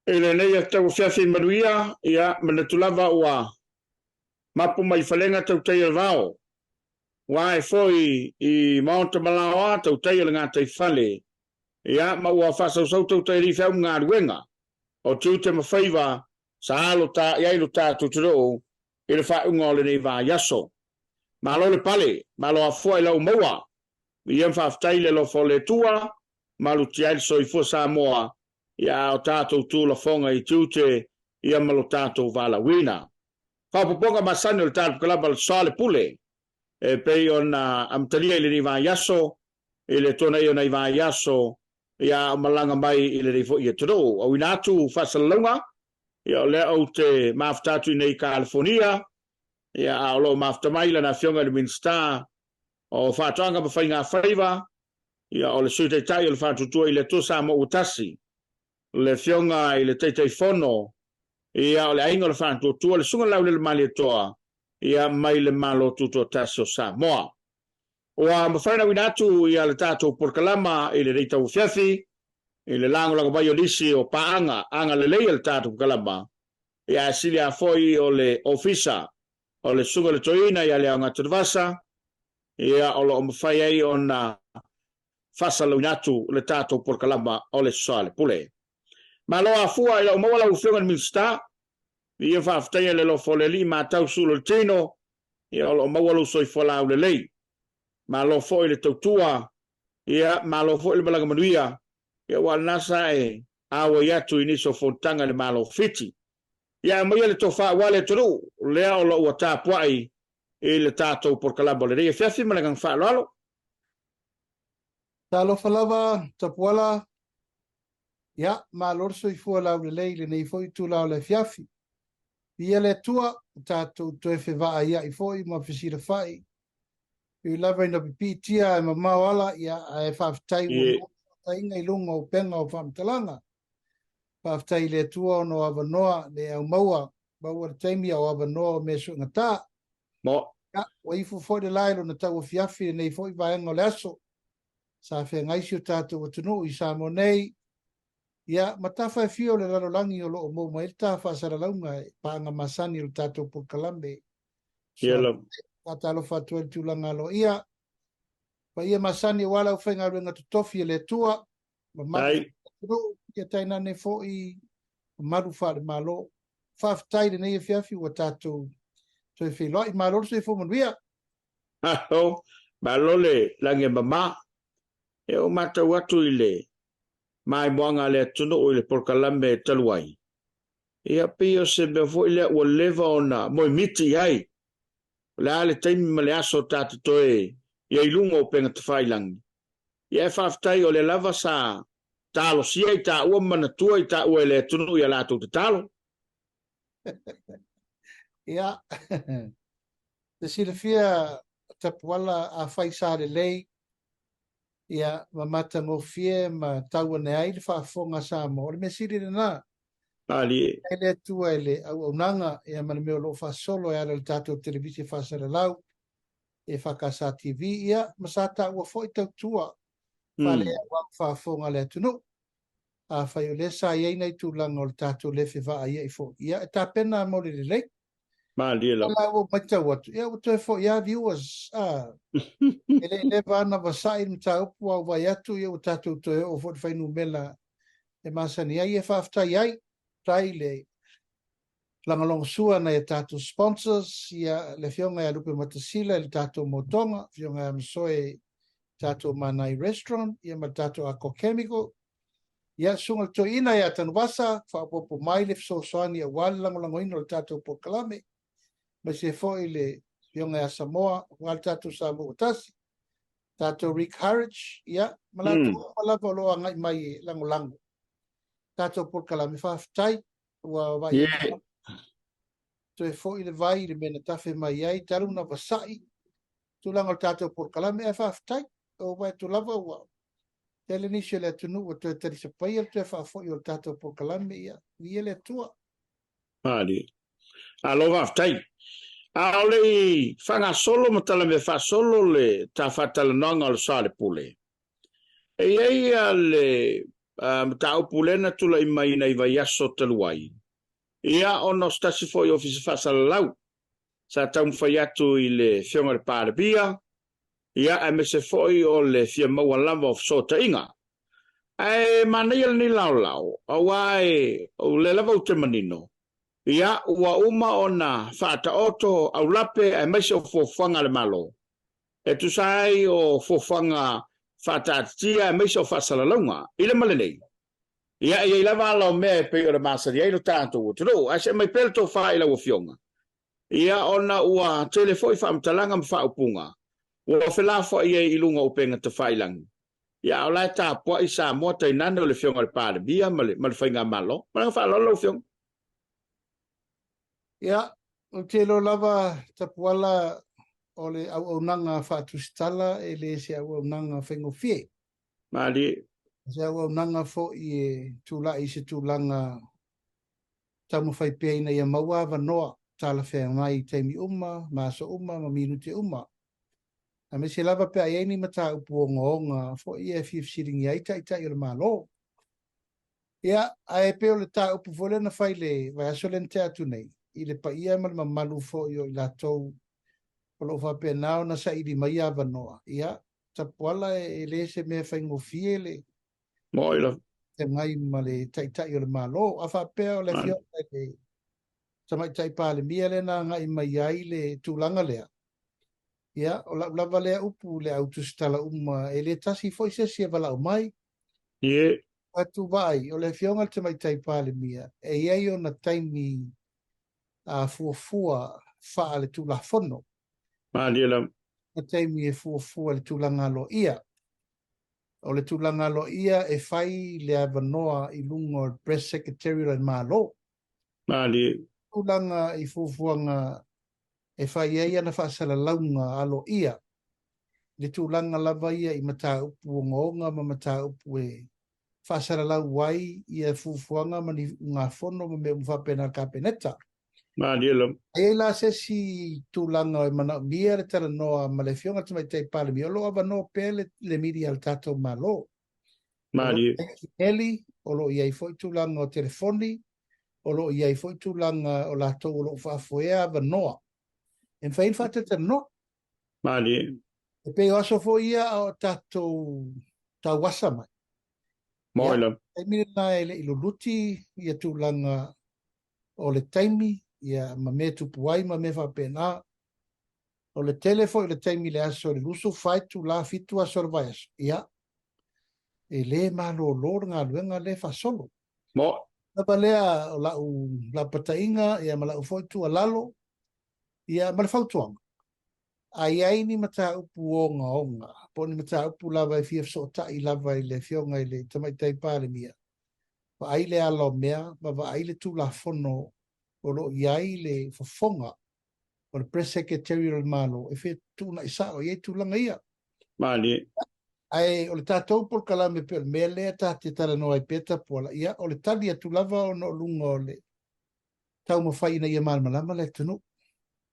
Ele nei tau fiafi manuia ia manatulava ua mapu mai falenga tau tei vao. Wa e foi I Mount Malawa tau tei ngā tei fale. Ia ma ua whasau sau tau tei rifau ngā ruenga. O tiu te mawhaiva sa alo ta iailu ta tuturo I le whaunga o le nei wā yaso. Ma lo le pale, ma lo a fua I lau maua. Ia mwhaftai le lo fo le tua, ma lu tiail so I fua Samoa. Ia o tātou tūla fonga I tiute ia malo tātou vala wina. Whapoponga masani o le tātou kalaba le Soalepule. E pei o na amtalia I le niwa yaso, I le tona I o na iwa yaso, ia o malanga mai I le rifo I toro. O inatu whasalunga, ia o lea o te maftatu I nei California, ia o lo maftamaila na fionga le Minsta, o whātuanga ma whainga whaiva, ia o le sute tai o le whātutua I le tosa mo utasi, le fionga I le teitei fono, ia o le ainga le whātutua, le sunga lau le mali toa, ia mai le malo tuto taso Samoa. O a mawhaina winatu ia le tātou porkalama I le reita ufiafi, I le lango bai o lisi o paanga, anga le leia le tātou porkalama, ia sili a foi o le ofisa, o le sunga le toina ia le anga turvasa, ia o lo mawhai ai o na whasalo winatu le tātou porkalama o le Soalepule. Ma lo a fua ia o mawala ufionga ni minsta, ia whaftaia le lo fo le li ma tau sulo le tino, ia o lo mawala usoi fola au le lei. Ma lo fo I le tautua, ia ma lo fo I le malaga manuia, ia wal nasa e awa iatu iniso fontanga le malo fiti. Ia mai le tofa wale turu, lea o lo ua tāpuai I le tātou porkalaba le rei. Fiafi malagang whaalalo. Talo falava tapuala ia ma lorso I fua lau le lei le nei foi tu lau le fiafi. Ia le tua tātou toe whewaa ia I foi ma fisira whai. I lava ina pipitia e ma mawala ia e whaftai ua inga I lunga o penga o whamtalanga. Whaftai le tua no avanoa le au maua taimi au avanoa me su ngata. Mo. Ia, wa ifu foi le lailo na tau fiafi nei foi vaenga le aso. Sa whengaisi o tātou o tunu I Samoa nei. Ia, matafa e fio le lalolangi o loo mou mai ta whaasara launga e paanga masani o tātou Porkalambe. Ia Watalo fatua le tūlanga alo ia. Pa ia masani wala u whainga ruenga tutofi le tua. Ai. Ia taina ne fo I maru whaare malo. Whaftai le nei e fiafi wa tātou. So e whiloi malo so e fo manuia. Aho, malo le lange mama. E o mata watu I le. Mai moanga le tunu o le Porkalambe taluai. Ia pio se me fo ile o leva ona moi miti ai. Le ale taimi ma le aso tātu toe ia I lunga o penga te whailangi. Ia e whaftai o le lava sa talo sia I tā ua manatua I tā ua le tunu ia lātou te talo. Ia, te silafia tapuala a whaisa le lei. Ia, mamata ngofie ma taua ne ai le whaafonga Samoa. Le mesiri le nā. Ali. Ele tua ele au nanga ia mana meo lo fa solo ia le tato televisi fa sara lau e fa kasa TV ia masata ua foi tau tua fa le wa fa fonga le tunu a fa yo le sa ia nei tu lang o tato le fe va ia fo ia ta pena mo le Mali la o mata wat ia o to fo ia viewers ele le va na va sai mta o wa ia tu ia o tato to o fo fa nu mela e masani ia fa afta ia taile langalong sua na tato sponsors ia le fionga ia lupe matasila le tato motonga fionga msoe tato manai restaurant ia matato ako chemical ia sunga to ina ia tanwasa fa popo mai le so soani ia wal langalong ino le tato Porkalame ma se fo ile fionga ia Samoa wal tato Samoa tasi tato Rick Harridge ia malato malapa loa ngai mai langolango tato Porkalame whaftai ua vai to e fo i le vai le mena tafe mai ai taru na vasai tulanga o tato Porkalame e whaftai o vai tu lava ua tele nisio le tunu o to e tari sapai al to e whafo i o tato Porkalame ia i ele tua Ali. Alo whaftai. A ole whanga solo matala me wha solo le ta whatalananga o le Soalepule. E ia le Taupule na tula I mai nei vai aso taluai. Ia ono stasi foi ofisi fasalalau. Sa taum fai atu I le fionga le pārabia. Ia e me se foi o le fia maua lava of sota inga. Manai ni lau. Awai o le lava o te manino. Ia ua uma ona whaata oto au lape e maise o fofanga le malo. E tu sai o fofanga whaata atia e maise o whasalalaunga. Ile malenei. Ia e lava ala o mea pe o le masari. Ia ilo tātou o tiro. A se mai pelto wha ila o fionga. Ia ona ua telefoi whaamtalanga ma whaupunga. Ua whelafo ia I lunga o penga te whailangi. Ia o lai tāpua I Samoa tai nane o le fionga le pārabia ma le whainga malo. Ma le whaalolo o fionga. Ia, o te lo lava tapuala o le au nanga whaatustala e le se au nanga whengofie. Mali. Se au nanga fo I tula I se tūlanga tamu whai peina ia maua wanoa tala whea mai teimi maso ma minuti A me se lava pe ai ni mata upu o ngonga fo EFKS siringi ai tai o le malo. Ia, ai pe o le ta upu vole na whai le vai aso len te atu nei. I le pa ia ma le mamalu fo I o I latou o lo whape nao na sa ili mai a wanoa. Ia, tapuala e le se mea whaingofie le Moila. te ngai ma le tai o le malo. A whape o le fio le tamai tai pa le mia le na ngai mai ai le tūlanga lea. Ia, o la lava lea upu le autostala e le tasi foi se vala o mai. Ie. Atu vai, o le fionga te mai tai pale mia, e iei o na taimi a fuafua faa le tula fono. Maliela. Na taimi e fuafua le tula ngalo ia. O le tula ngalo ia e fai le avanoa I lungo o press secretary le malo. Mali. Tulanga I fuafuanga e fai ia na whaasala launga alo ia. Le tūlanga lava ia I mata upu o ngonga ma mata upu e whaasara lau wai ia fufuanga ma ni ngā whono ma me mwhapena kapeneta. Maliela. E la se si tūlanga o mana mia le tala noa ma le fionga tamai tei pale mi. O lo ava no pele le miri al tato ma lo. Mali. Eli, o lo iai foi tūlanga o telefoni, o lo iai foi tūlanga o lato o lo whaafoea ava noa. En whain whaatata no. Mali. E pe o aso fo ia o tato tau wasa mai. Moila. E mire na ele iluluti ia tūlanga o le taimi, ia ma me tupuai ma me whapena. O le telefo i le taimi le aso le lusu whaitu la fitu aso le vai aso. Ia, e le malo lor ngā luenga le whasolo. Mo. Napa lea o la patainga, ia ma la ufoitu a lalo, ia ma le whautuanga. Ai ai ni mata upu o ngā onga. Po ni mata upu lava I fiaf so ta I lava I le fionga I le tamaitai pāle mia. Pa ai le alo mea, ma va ai le tū la fono o lo iai le fofonga o le press secretarial malo. E fia tū na isa o iei tū langa ia. Mali. Ai o le tātou por kalame pe o mea lea tāte tala no ai peta pola. Ia o le tali atu lava o no lunga o le tau mawhai na ia malmalama le tunu.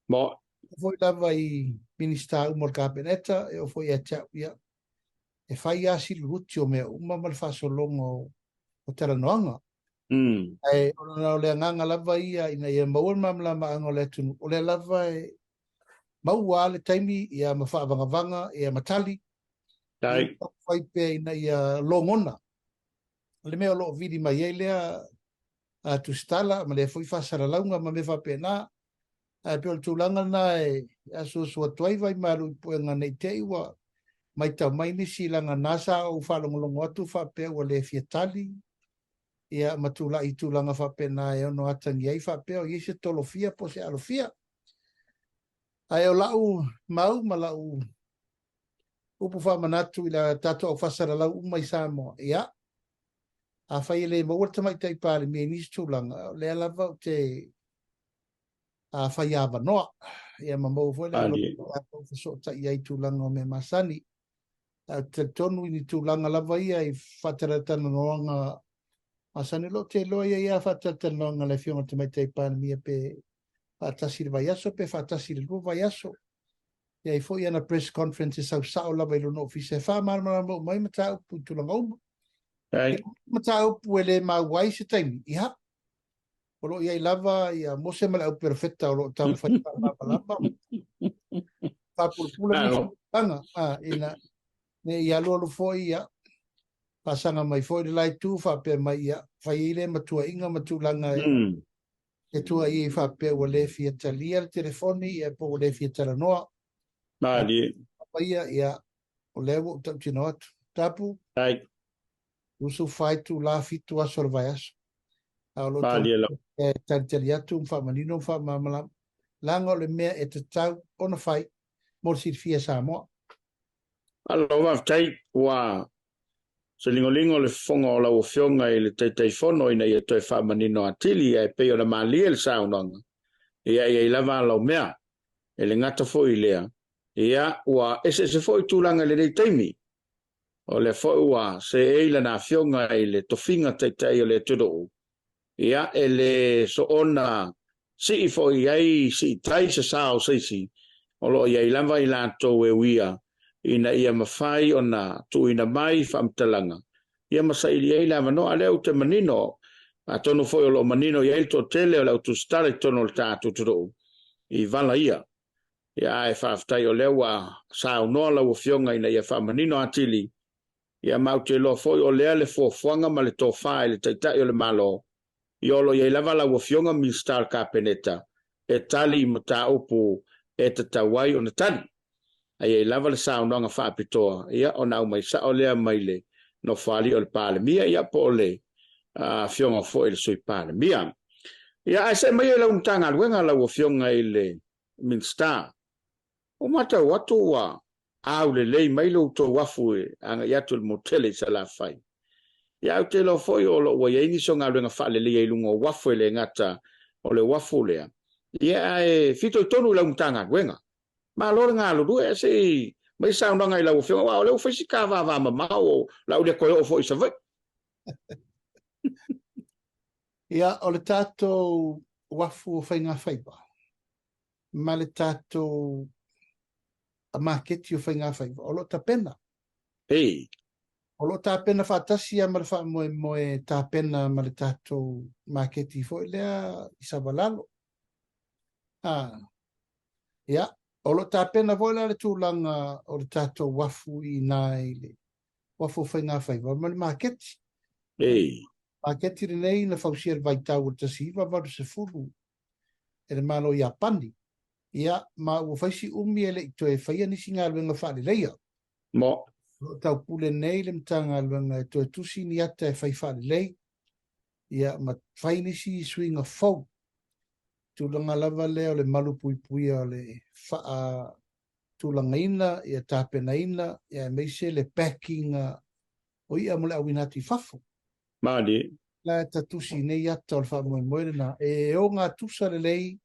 Mo. Foi lava I minista umor kabineta e o foi a tau ia. E fai asi luti o mea uma mal whasolongo o teranoanga. E o na o le nganga lava ia ina ia maua mamla maanga le tunu. O le lava e maua le taimi ia mawhaavangavanga ia matali. Tai. Fai pe ina ia longona. Le mea lo vidi mai e lea a tustala ma le foi whasara launga ma me whapena. Ai pe o tūlanga na e aso sua tuai vai maru I puenga nei te iwa mai tau mai nisi langa nasa o whalongolongo atu whapea ua le fiatali ia matula I tūlanga whapena e ono atangi ai whapea o iese tolofia po se alofia. Ai o lau mau ma lau upu whamanatu I la tato au whasara lau umai Samoa. Ia, a whai le maurta mai tai pāle me nisi tūlanga le alava o te a whai awa noa. Ia mamau foi le alo o so ta ia I tūlanga o me masani. Te tonu I tūlanga lava ia I whataratana noanga masani lo te loa ia whataratana noanga le fionga te mai tei pāna mia pe whatasi le vai aso pe whatasi le lua vai aso. Ia I foi ana press conference sau sao lava I lono ofise wha marmara mo mai mata upu tūlanga uma. Ai. Matau puele ma wai se taimi. Iha. Olo ia lava ia mose mala au perfecta olo tau fai lava. Papulpula mi Alo. tanga. Ina ne ia lolo foi ia. Pasanga mai foi de lai tu fa pe mai ia. Fai ile matua inga matulanga e tua i fa pe o le fia talia le telefoni e po le fia tala noa. Mali. Ia ia o lewo tau tino atu. Tapu. Ai. Usu fai tu la fitu aso le vai aso. Aolo tau Mali lo. tali atu un fa manino fa mamala. Langa o le mea e te tau ona fai mo si fia Samoa. Alo wa tai wa se lingo le fonga o la o fionga i le tai fono ina ia toi fa manino atili e pe o na mali el saunanga. Ia lava lo mea. E le ngata foi lea. Ia wa ese se foi tulanga le dei taimi. O le foi wa se eila na fionga i le tofinga tai o le tudo. Ia le so ona si foi ai si tai se sao si. O lo ia lava i lato e wia. Ina ia mafai ona tu ina mai famtalanga. Ia masaili ai lava no ale o te manino. A tonu foi o lo manino ia il to tele o la tu stare tono il tatu tudo. I vala ia. Ia e whaftai o lewa sao noa lau fionga ina ia whamanino atili. Ia mau te lo foi o lea le fuanga ma le tō whae le taitai o le malo. Iolo ia lava lau fionga mi star kapeneta. E tali ma ta upu e te tawai o na tali. Ia lava le sao noa nga whaapitoa. Ia o nau mai sa o lea maile no whali o le pale. Mia ia po le fionga foi le sui pale. Mia. Ia ai se mai e lau ntanga luenga lau fionga i le Minster. O mata watu wa au le lei mai lo to wafu anga yatu le motele sa la fai. Ya te lo foi o lo wa yengi so nga lenga fa le le lungo wafu le ngata o le wafu le. Ya e fito tonu la mtanga wenga. Ma lo nga lo du se mai sa nga ila wo fe wa le foi sika va ma o la o le ko o foi sa vai. Ia o le tato wafu o whainga whaipa. Ma le tato a marketi o whainga whaipa. O lo ta pena. Hey. O lo ta pena whaatasi a mara wha moe ta pena ma le tato marketi fo lea i sabalalo. Ia, o lo ta pena fo lea le tūlanga o le tato wafu i nai le wafu o whainga whaipa. Ma le marketi. Hey. Marketi re nei na whausia le vaitau o tasiva varu se furu. E le malo i apani. Ia, ma ua whaisi umi ele i toe whaia nisi ngā luenga whaale leia. Mo. Tau pule nei le mtanga luenga e toe tusi ni ata e whai whaale lei. Ia, ma whai nisi i swinga fau. Tūlanga lava lea o le malu pui pui o le wha tūlanga ina, ia tāpena ina, ia meise le packing o ia mole awinati whafu. Madi. La ta tusi nei ata o le wha moe moe na. E o ngā tusa le lei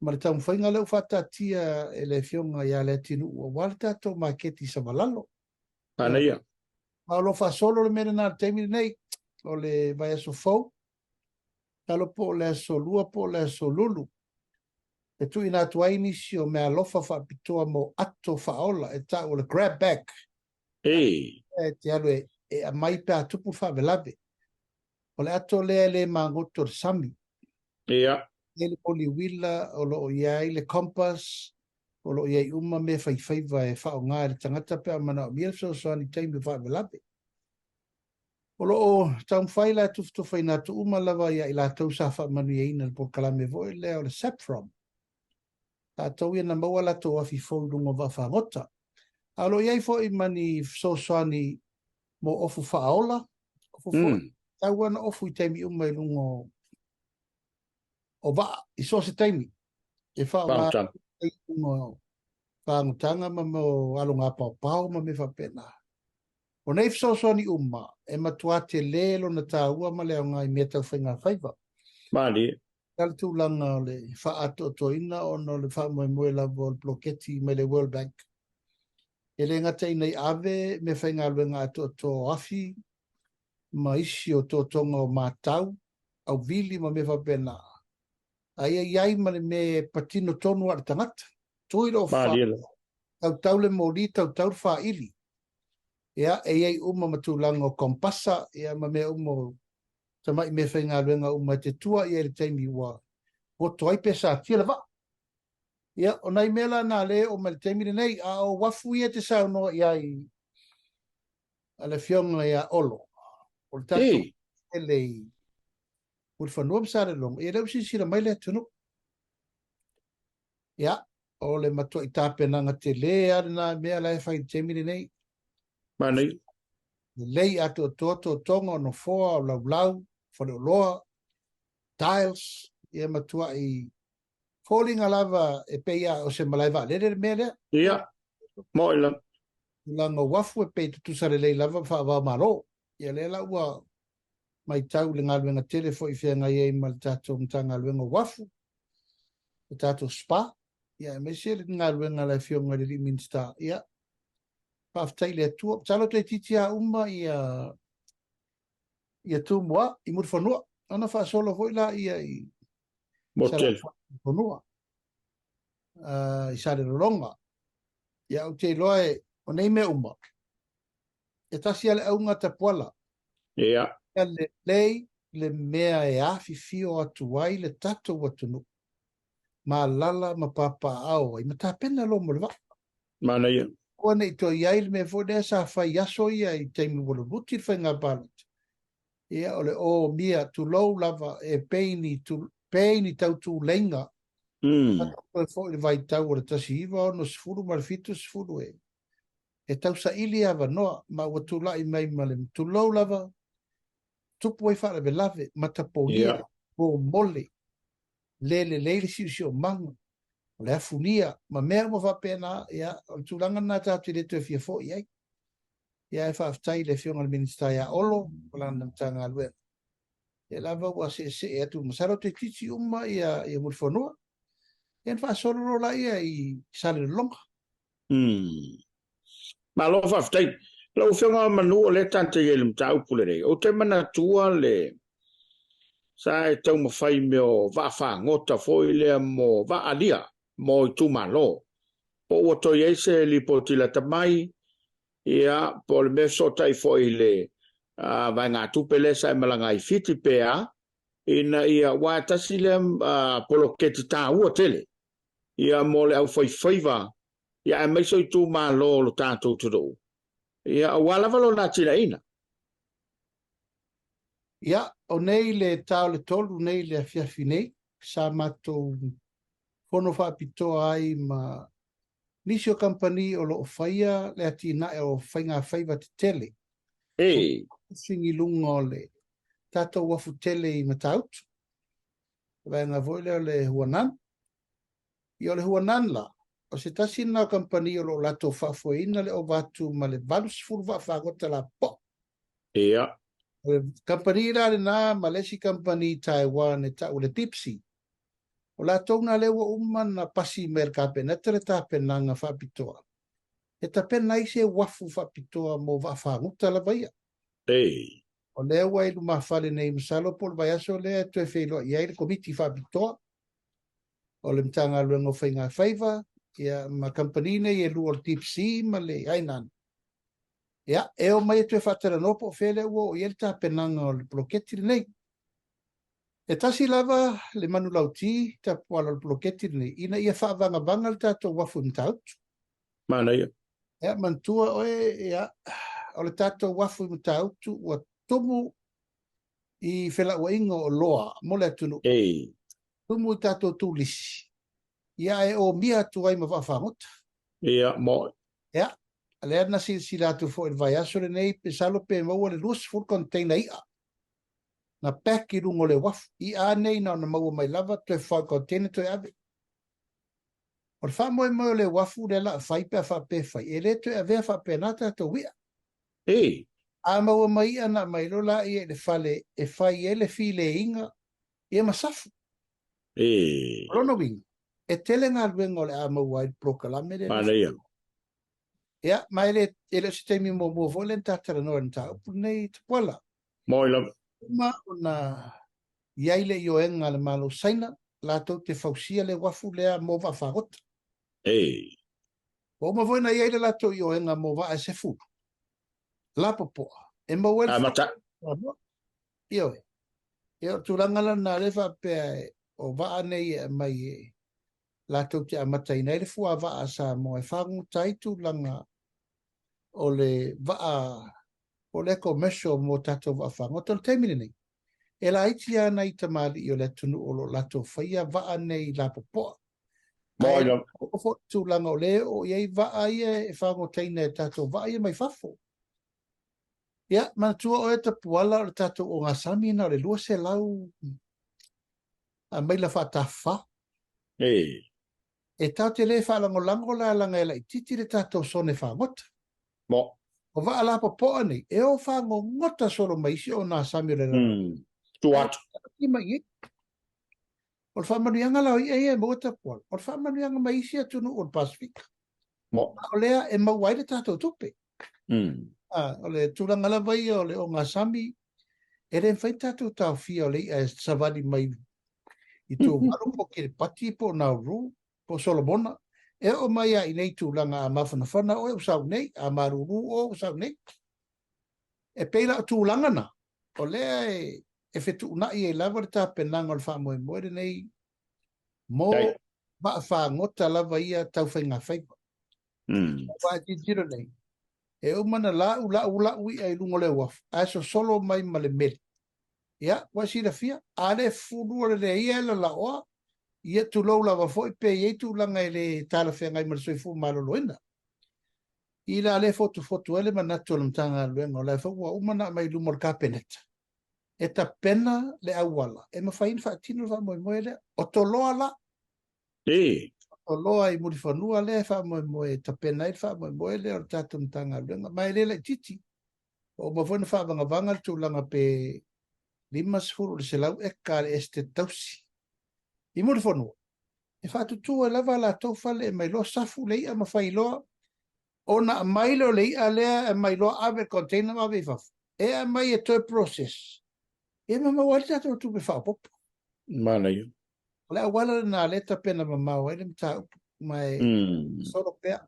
ma le tau mwhainga leu whatatia e le fionga ia le tinu ua wale tato maketi sa malalo. Ana ia. Ma lo fa solo le mena nā teimi nei, o le vai aso fau, talo po le aso lua po le aso lulu. E tu ina tuai nisi o mea lofa whapitoa mo ato whaola, e ta o le grab back. Hey. E te alu e a mai pe a tupu whawelabe. O le ato lea le mangoto sami. Ia. Ele poli wila o lo iai le compass o lo iai uma me whaiwhaiva e whao ngā le tangata pe a mana o mia so soani taimi whaavelape. O lo o taum whaila tufto whaina tu uma lava ia i la tau sa wha manu i eina le por kalame voi lea o le saffron. Ta tau ia na maua la tau afi fōrungo wa whangota. A lo iai fo i mani so soani mo ofu whaola. Ofu fo. Tau ana ofu i taimi uma i lungo o ba i so se taimi e fa ma mo whangutanga ma mo alunga pau ma me whapena. O nei so ni umma e matua te lelo na tāua ma leo ngai mea tau whainga whaiva. Mali. Kala tūlanga o le whaato toina o no le wha moe moe la vo le bloketi me le World Bank. E le ngata i nei ave me whainga luenga ato to afi ma isi o tō tonga o mātau au vili ma me whapena. Ai ai male me patino tonu ar tangata. Tuiro fa. Tau le mori tau fa ili. Ia, ei uma matulanga o kompasa, ia ma mea uma tamai me whainga luenga uma te tua, ia le taimi wa o toai pesa tila wa. Ia, o nai mela nā le o ma le taimi nei, a o wafu ia te sauno ia i a le fionga ia olo. O le tatu e lei o le whanua msare long, ia leu sisira mai le tunu. Ia, o le matua i tāpenanga te le arina mea lai whai taimi nei. Manei. Lei atu o toto tonga no foa o lau whare o loa, tiles, ia matua i falling a lava e peia o se malaiva lere mea lea. Ia, moila. Langa wafu e pei tutusare lei lava whaava maro. Ia le la ua mai tau le ngā luenga telefo i whianga i ma le tātou mtanga luenga wafu. Le tātou spa. Ia, me se le ngā luenga le whionga le Minsta. Ia, whaftai le atua. Talo te titia uma ia tu mua, i muri whanua. Ana wha solo hoi la ia i Motel. Whanua. I sare ronga. Ia au te loe o nei me uma. E tasi ale aunga ta puala. Ia. Ia le lei le mea e afi fio atu wai le tato watunu. Ma lala ma papa au. I mata pena lo mo le wa. Manei. Kua nei to iai le me fo ne sa fai aso ia i teimi wala ruti fai ngā balat. Ia ole o mia tu lau lava e peini tau tu lenga. Koe fo i vai tau o le tasi iwa o no sifuru ma le fitu sifuru e. E tau sa ili ava noa ma ua tu lai mai ma le tu lau lava tupu e whare ve lave ma taponia o mole le si o manga o le afunia ma mea mo whapena ia o le tūlanga nā tātu le tue fia fo i ai. Ia e whaftai le fionga le minista ia olo o lana mtanga alue. E lava ua se e atu masaro te titi uma ia muri whanua. Ia wha sororo la ia i sale longa. Ma lo whaftai. Lau whionga manu o le tante i le mtaupule rei. O te mana tua le sa e tau mawhai me o wha ngota foi lea mo wha alia mo i tu malo. Po ua toi eise li po tila tamai ia po le me sotai foi le vai ngā tupele sa e malanga i fiti pea ina ia wātasi le polo keti tā ua tele. Ia mo le au whaiwhaiva ia e meiso i tu malo lo tātou turo. Ia wala valo nā tina ina. Ia, o nei le tau le tolu, nei le afiafi nei, sa matou fono whaapitoa ai ma nisi o kampani o lo o whaia le ati na e o whainga whaiva te tele. E. Singi lunga o le tatou wafu tele i matautu. Vaenga voile o le huanan. I o le huanan la, o se tasina o kampani o lo lato whafoina le o vatu ma le valus furu whagota la po. Ia. Kampani rare na Malesi kampani Taiwan e tau le tipsi. O la tōna lewa uma na pasi merkape na tere tāpenanga whapitoa. E tāpena i se wafu whapitoa mo whawhanguta la vaia. Ei. O lewa i luma whale nei Soalepule vai aso lea tue whelo i aile komiti whapitoa. O le mtanga luengo whainga whaiva. Ia ma kampani nei e lua o tipsi ma le ainan. Ia, e o mai tue whatara nopo whele ua o iele tāpenanga o le bloketi nei. E tasi lava le manu lauti ta puala le bloketi nei. Ina ia whaavanga le tātou wafu mtautu. Mana ia. Ia, mantua oe, ia, o le tātou wafu mtautu ua tumu i whela ua ingo o loa, mole atunu. Ei. Tumu i tātou tūlisi. Ia e o mia tuai ma whawhanguta. Ia, moi. Ia, alea na si lātou fo il vai aso le nei, pe salo pe maua le luas full container ia. Na peki rungo le wafu. I a nei na maua mai lava, toi full container toi ave. O le whamoe mo le wafu le la whai pe whape whai. E le toi ave whape nata to wia. Ei. A maua mai ana mai lola i e le whale, e whai e le file inga, e masafu. Ei. Rono winga. E tele ngā luenga o le a maua i prokalame le. Mana ia. Ia, mai le se teimi mo volen tātara noa ni tā upu nei te puala. Moi la. Ma ona iaile i o enga le malo saina, lātou te whausia le wafu lea mo wa whagota. Ei. O ma voina iaile lātou i o enga mo wa e se furu. lapopoa. E mawel mata. Io turangala na lefa pe o va nei mai la to te amata nei le fua va sa mo e fangu tai langa o le va o le commercial mo tato va fangu to temini nei e la itia na itamali i o le tunu o lo lato faia va nei lapopoa. Moilo. O fo langa o le o ye va ai e fangu tai nei tato va ai mai fafo. Ya, matua o e tapuala o tato o ngasami na le lua se lau a mai la whatafa. E tau te le whalangolango la langa e la i titi le tato sone whangota. Mo. O wa ala papoa ni, e o whango ngota solo maisi o nā sami le rana. Tuat. I mai e. O le whamanuianga lau i e mo tapuala. O le whamanuianga maisi atunu o le Pasifika. Mo. O lea e mawai le tato tupe. O le tūranga la vai o le o ngā sami, e re whai tato tau fia o le e savani mai i tō waru po ke pati po Nauru, po Solomona, e o mai a i nei tūlanga a mawhanawhana o e usau nei, a maruru o usau nei. E peila o tūlanga na, o lea e whetu una i e lawa le tā penanga o le wha moe moe nei, mo maa wha ngota lava ia tau whainga whaipa. Wa e jiro nei, e o mana la ui ai lungo le waf, a so solo mai ma le mele. Ya, wa si la fia, ale fulu le ia la la oa, ia tu lau lava foi pe ia tu langa ele tala fea ngai mar soi fu malo loina. Ila ale fotu ele manatu lam tanga luenga o la fa wa umana mai lumor ka peneta. E ta pena le awala, e ma fain fa tino fa mo ele o to loa la. O loa I muri fanua le fa mo ta pena il fa mo ele o tatum tanga luenga, mai le titi. O ma fona fa vanga tu langa pe limas furu le selau e kare este tausi. I muri whanua. E whatutua lava la tau fale e mai loa safu lei a mawhai loa. O na mailo lei a lea e mai loa ave container ma vifafu. E a mai e toi process. E ma mawali tato tu be whapopo. Mana yu. Lea wala na leta pena ma mau. Ele mta mai soro pea.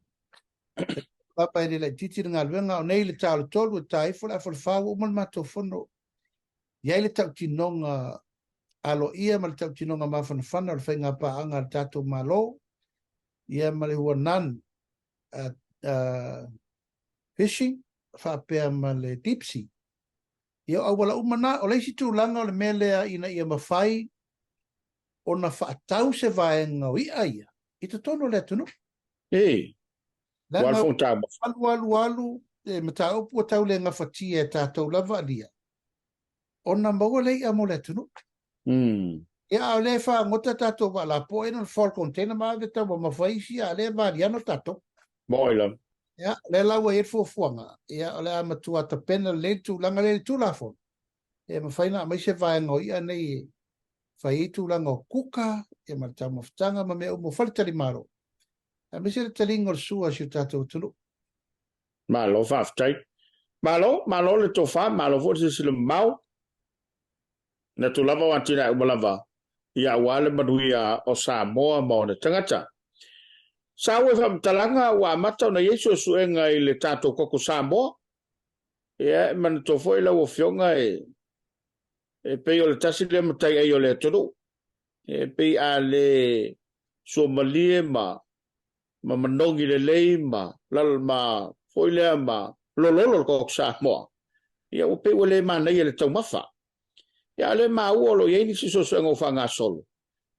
Papa e le titiri ngā luenga o nei le tālu tolu e taifo le afol whau umal mato fono. Iai le tau tinonga alo ia ma le tau tinonga mawhanawhana o le whainga paanga le tato malo. Ia ma le hua nan fishing, whapea ma le deep sea. Ia au wala umana o leisi tūlanga o le melea ina ia mawhai o na whaatau se vaenga o ia ia. I te tono le tunu. Wal fong tau. Alu, mata upu o tau le ngawhatia e tātou lava alia. O na maua lei a mo le tunu. Ia au le wha ngota tātou wa la po ena fall container maa ve tau wa mawhai si a le variano tātou. Moila. Ia, le laua e fuafuanga. Ia, le amatua ta pena le tu langa le tu lafon. Ia, mawhaina mai se vaenga o ia nei whai tu langa o kuka, ia ma tau mawhtanga ma mea umo whaletari maro. A me se le talingo le sua si o tātou tunu. Malo whaftai. Malo le tofa, malo fo se le mau. Na tu lava watina umalava. Ia wale manuia o Samoa mo ne tangata. Sawe talanga wa mata na Yesu suenga I le tato koko Samoa. Ia man to foi la o fionga e pe o le tasi le matai ai o le tonu. E pe a le Somalia ma manongi le lei ma lal ma foi le ma lololo koko Samoa. Ia o pe o le mana ia le tau mafa. Ia le mauolo ia ni si so suenga o fanga solo.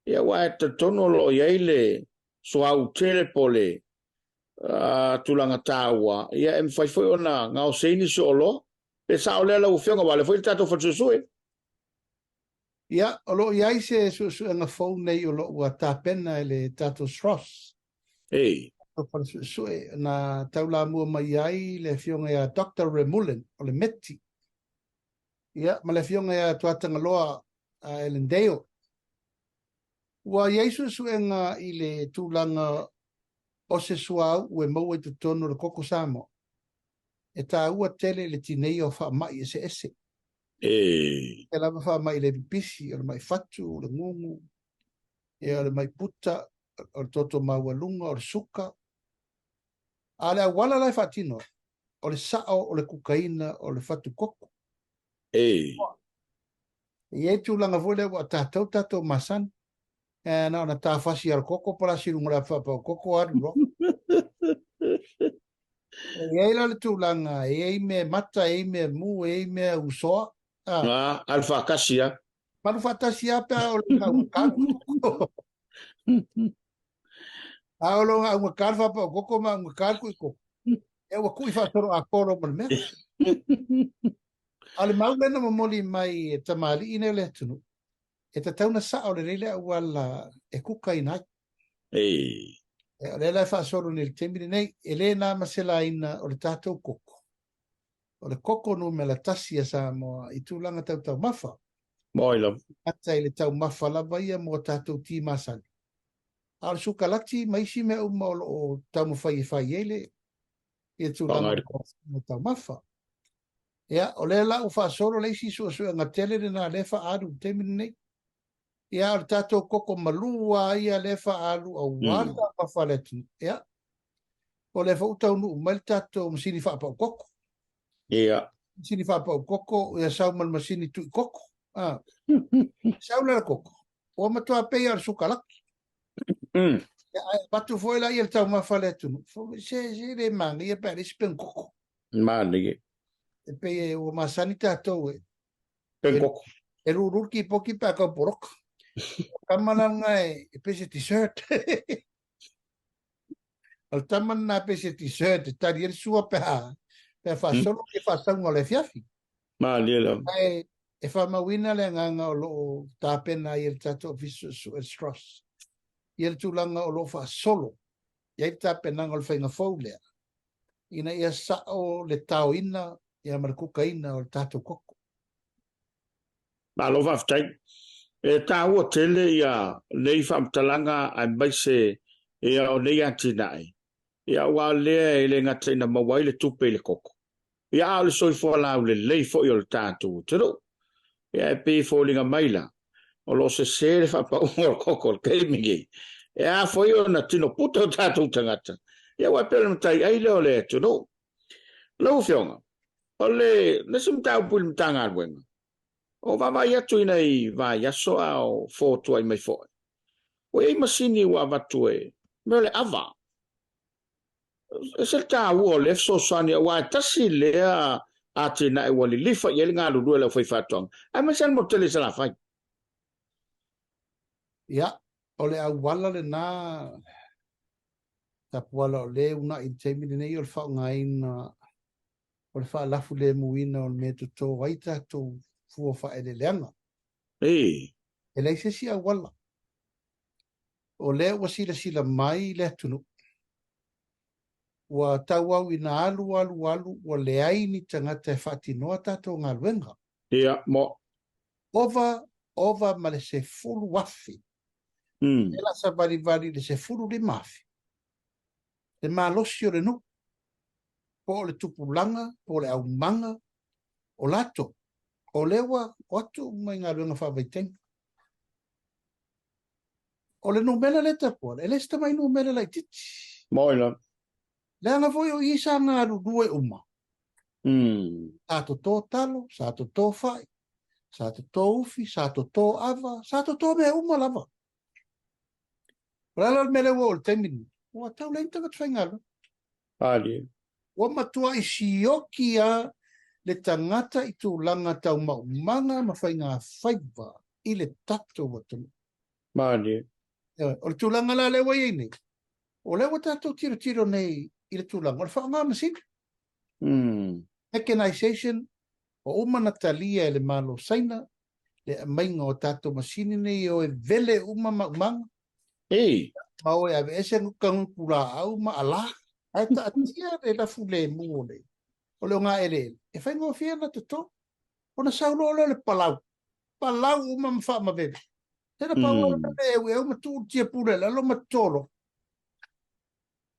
Ia wa te tono lo ia le soau tele pole tulanga tawa. Ia em fai foi ona ngau seini so lo. Pe sa ole la ufionga wale foi tato fatsusue. Ia, olo ia se suenga fau nei o lo ua tāpena le tato Sross. Fatsusue na taula mua mai ai le fionga ia Dr. Remulen o le meti. Ia, ma le fionga ia tuatanga loa Elendeo. Wa Yesu suenga I le tūlanga o se suau ue mau e tutono le koko Samoa. E tā ua tele le tinei o wha mai e se ese. E lava wha mai le pipisi, o le mai fatu, o le ngungu, e o le mai puta, o le toto maua lunga, o le suka. A le awala lai whatino. o le sao, o le kukaina, o le fatu koko. E. Ia tūlanga fo le wa tātou masan. Na ona tāwhasi ar koko para sirunga whapau koko aru ro. Ia ila le tūlanga, e me mata, e me mu, e me usoa. Alfa kasia. Manu fatasi apa o le ngau koko. A o lo ngau kar whapau koko ma ngau kar kuiko. E wa kui whatoro a koro man mea. Ale maulena mamoli mai e tamali ine le tunu. E ta tauna sa o le reile a wala e kuka inai. E. E o le lai whaasoro ni le temiri nei, e le nā masela ina o le tātou koko. O le koko no me la tasi a Samoa i tūlanga tau mafa. Moila. Ata i le tau mafa lava ia mo tātou ti masani. A le sukalati maisi mea uma o tau mawhai e whai ele. I tūlanga mo tau mafa. Ia, o le la u whaasoro leisi sua ngā tele na lefa aru temiri nei. Ia, o le tātou koko malua ia lefa aru au wala mafa le tunu. Ia, o le whautau nu umai tātou masini whaapau koko. Ia. Masini whaapau koko, ia sauman masini tui koko. Saula koko. O matua pei ar sukalaki. Batu foi la ia tau mawhale tunu. Se le manga ia pere si pen koko. Manigi. E pei o masani tātou e. Pen koko. E rururki poki pa ka porok. Kamananga e pese t-shirt. Al taman na pese t-shirt. Tari e sua pe ha. Pe fa solo ke fa sango le fiafi. Malila. E fa mawina le nganga o lo tāpena i el tato visu su el stros. I el tūlanga o lo fa solo. I el tāpena ngol whainga fau lea. Ina ia sao le tau ina, ia markuka ina o le tato koko. Malo whaftai. E tā ua tele ia nei whamtalanga ai maise ia o nei antinai. Ia ua lea e le ngataina mawai le tupe le koko. Ia au le soifua lau le lei fo i o le tātou. Tero. Ia e pe fōlinga maila. O lo se le whapa unga o koko le keimingi. Ia fo i o na tino puta o tātou tangata. Ia wai pele mtai ai leo le etu no. Lau whionga. O le nesim tau puli mtanga alwenga. O wawai atu ina i vai aso au fōtua i mai fōi. O ei masini ua watu e. Meo le ava. E se tā ua le so sani a wai tasi lea ati na e wali lifa i ngā lulu e lau whai whātuanga. Ai masani mo tele sa la whai. Ia, o le au wala le nā tapuala o le una i teimini nei o le whao ngā ina o le wha lafu le muina o le me tuto waita tō fua wha ele leanga. E. E leise si au wala. O le ua sila mai le tunu. Ua tau au ina alu ua le aini tangata e whatinoa tātou ngā luenga. Ia, mo. Ova ma le se fulu wafi. E la sa vari le se fulu le mafi. Le malosi o le nu. Po le tupulanga, po le au manga, o lato. O lewa, o atu mai ngā luenga whawaiteng. O le numela le tapua, e le sta mai numela lai titi. Moila. Le anga foi o isa ngā rurue uma. Sato tō talo, sato tō whai, sato tō ufi, sato tō ava, sato tō mea uma lava. Rala mele wo o le temini. Ua tau lein takat whaingalo. Ali. Ua matua i sioki a le tangata i tūlanga tau maumanga ma whainga whaiva i le tato watunu. Mali. O le tūlanga la lewa i nei. O lewa tato tiro nei i le tūlanga. O le whaanga masini. Mechanization o umana talia e le malo saina le mainga o tato masini nei o e vele maumanga. Ei. Mau e ave ese ngukang kura au ma ala. Ai ta atia e la fule muone. O leo ngā ere. E whai ngō whia na tuto. O na saulo o le palau. Palau uma mwha ma veve. Tena palau e au matu tia pure la lo matolo.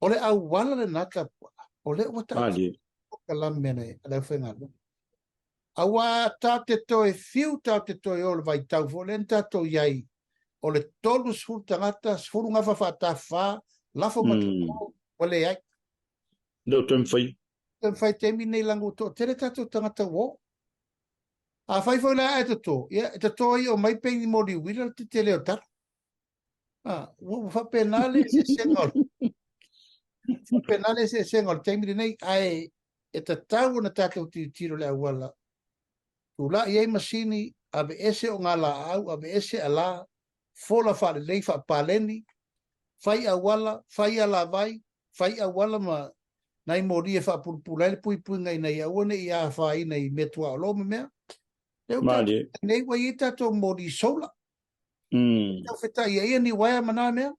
O le au wala le nata. O le wata. Ali. O kalam mene. Aleu whengalo. Awa ta te toe fiu ta te toe o le vai tau. Fo le ntato iai. O le tolu sfuru tangata. Sfuru ngafa wha ta wha. Lafo matu. O le ai. Leo tem whai. Te whai te mine lango tō, tere tātou tangata wō. A whai whai la e te tō, ia, e te tō i o mai pengi mori wira te leo tara. Whapenale se sengol. Whapenale se sengol, te mire nei, ai, e te tau na tātou tiro lea wala. Tula i ei masini, abe ese o ngā la au, abe ese a la, fola whare lei wha pāleni, whai a wala, whai a la vai, whai a wala ma, nai mori e wha pulpulai, pui ngai nei awane i a whai nei metua o loma mea. Nei wai i tātou mori sola. Tau wheta i ea ni waia mana mea.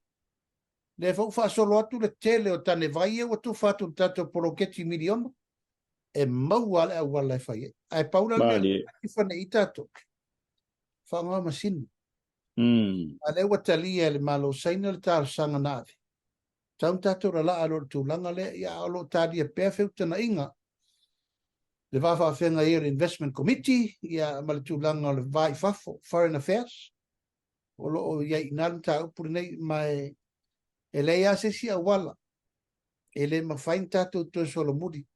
Le whau wha solo atu le tele o tane vai e watu whatu tātou poroketi miliona. E mau ale a wala e whai e. Ai paura le i whane i tātou. Whanga masini. A le watali e le malo saina le tāra sanga nāwe. Tau tātou rala alo tūlanga le ia alo tādi e pēwheu inga. Le wafa whenga i Investment Committee ia male tūlanga le vai fafo, Foreign Affairs. O loo iai inalu tā upuri nei mai e le ia se si a wala. E le mawhain tātou tō solo muri.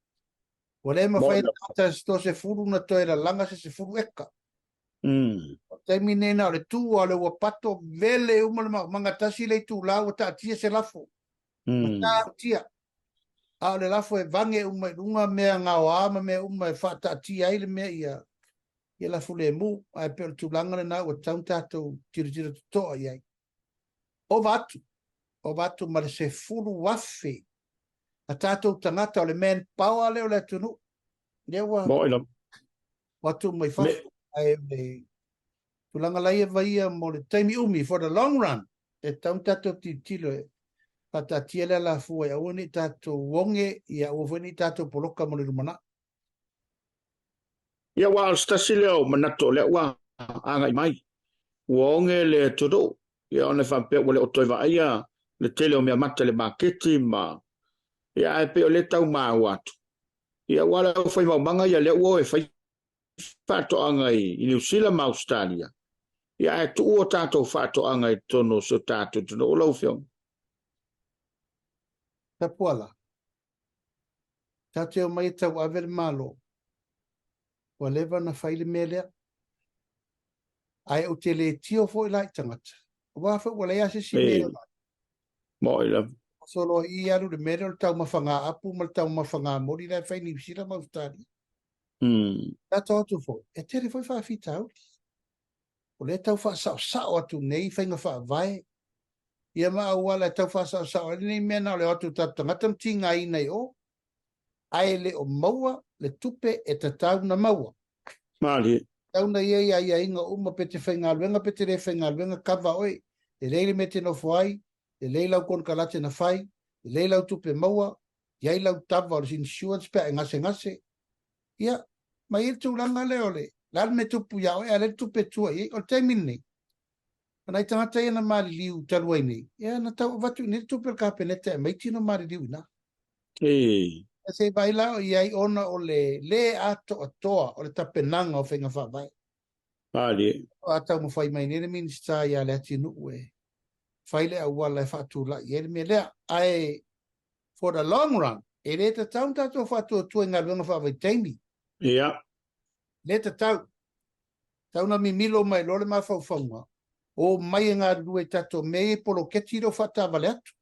O le mawhain tātou se furu na tō era langa se furu eka. Te minena o le tū o le wapato vele umale mangatasi le tū lau o tā tia se lafo. Tā tia. A le lafo e vange umai runga mea ngā o ama mea umai whata tia ile mea ia. Ia lafo le mu, ai pēr tūlanga le nā o taun tātou tira toa iai. O watu ma le se furu wafe. A tātou tangata o le man power leo le tunu. Lewa. Watu mai whafu. Ai le tūlanga lai e vaia mo le taimi umi for the long run. E taun tātou tilo e. Pata tiele la fua ya uni tātou wonge ia uwini tātou poloka mo le rumana. Ia wa stasi leo manato le wa angai mai. Wonge le todo. Ia ona whampe wale o toi wa ia le tele o mea mata le maketi ma. Ia ai pe o le tau maa watu. Ia wala o whai maumanga ia le ua e whai whato angai i New Zealand ma Australia. Ia ai tu ua tātou whato angai tono so tātou tono o lau whiong. Ta puala. Tātou mai tau aver malo. Wa lewa na whaile melea. Ai o te le tio fo i lai tangata. Wafa wala ia se si melea. Moi la. Solo i aru le melea o tau mawhanga apu ma tau mawhanga mori lai whai ni visira maustari. Tātou atu fo. E tere foi whaafi tau. O le tau wha sao atu nei whainga wha vai. Ia maa wala tau wha sao. Nei mena o le atu tangata tinga i nei o. Ai le o maua, le tupe e tatau na maua. Mali. Tau na ia inga uma pe te whainga luenga pe te re whainga luenga kawa oi. E leile me te no whai, e leilau kon kalate na whai, e leilau tupe maua, iai lau tawa o insurance pe e ngase. Ia, mai e tūranga leo le. Lal me tupu ia oi, a le tupe tua i, o te minni. Anai tangata ia na maari liu taluai nei. Ia, na tau watu ni tupe ka penete, mai tino maari liu ina. Se vai la iai ona o le ato atoa o le tapenanga o whenga whabai. Pali. O atau mo whai mai nere minista ia le ati nuu e. Whaile a wala e whatu la i ere me lea. Ai, for the long run, e le ta tau tato whatu atua ngā runga whawai teimi. Ia. Le ta tau. Tau na mi milo mai lole ma whauwhaunga. O mai ngā rue tato me polo ketiro whata vale atu.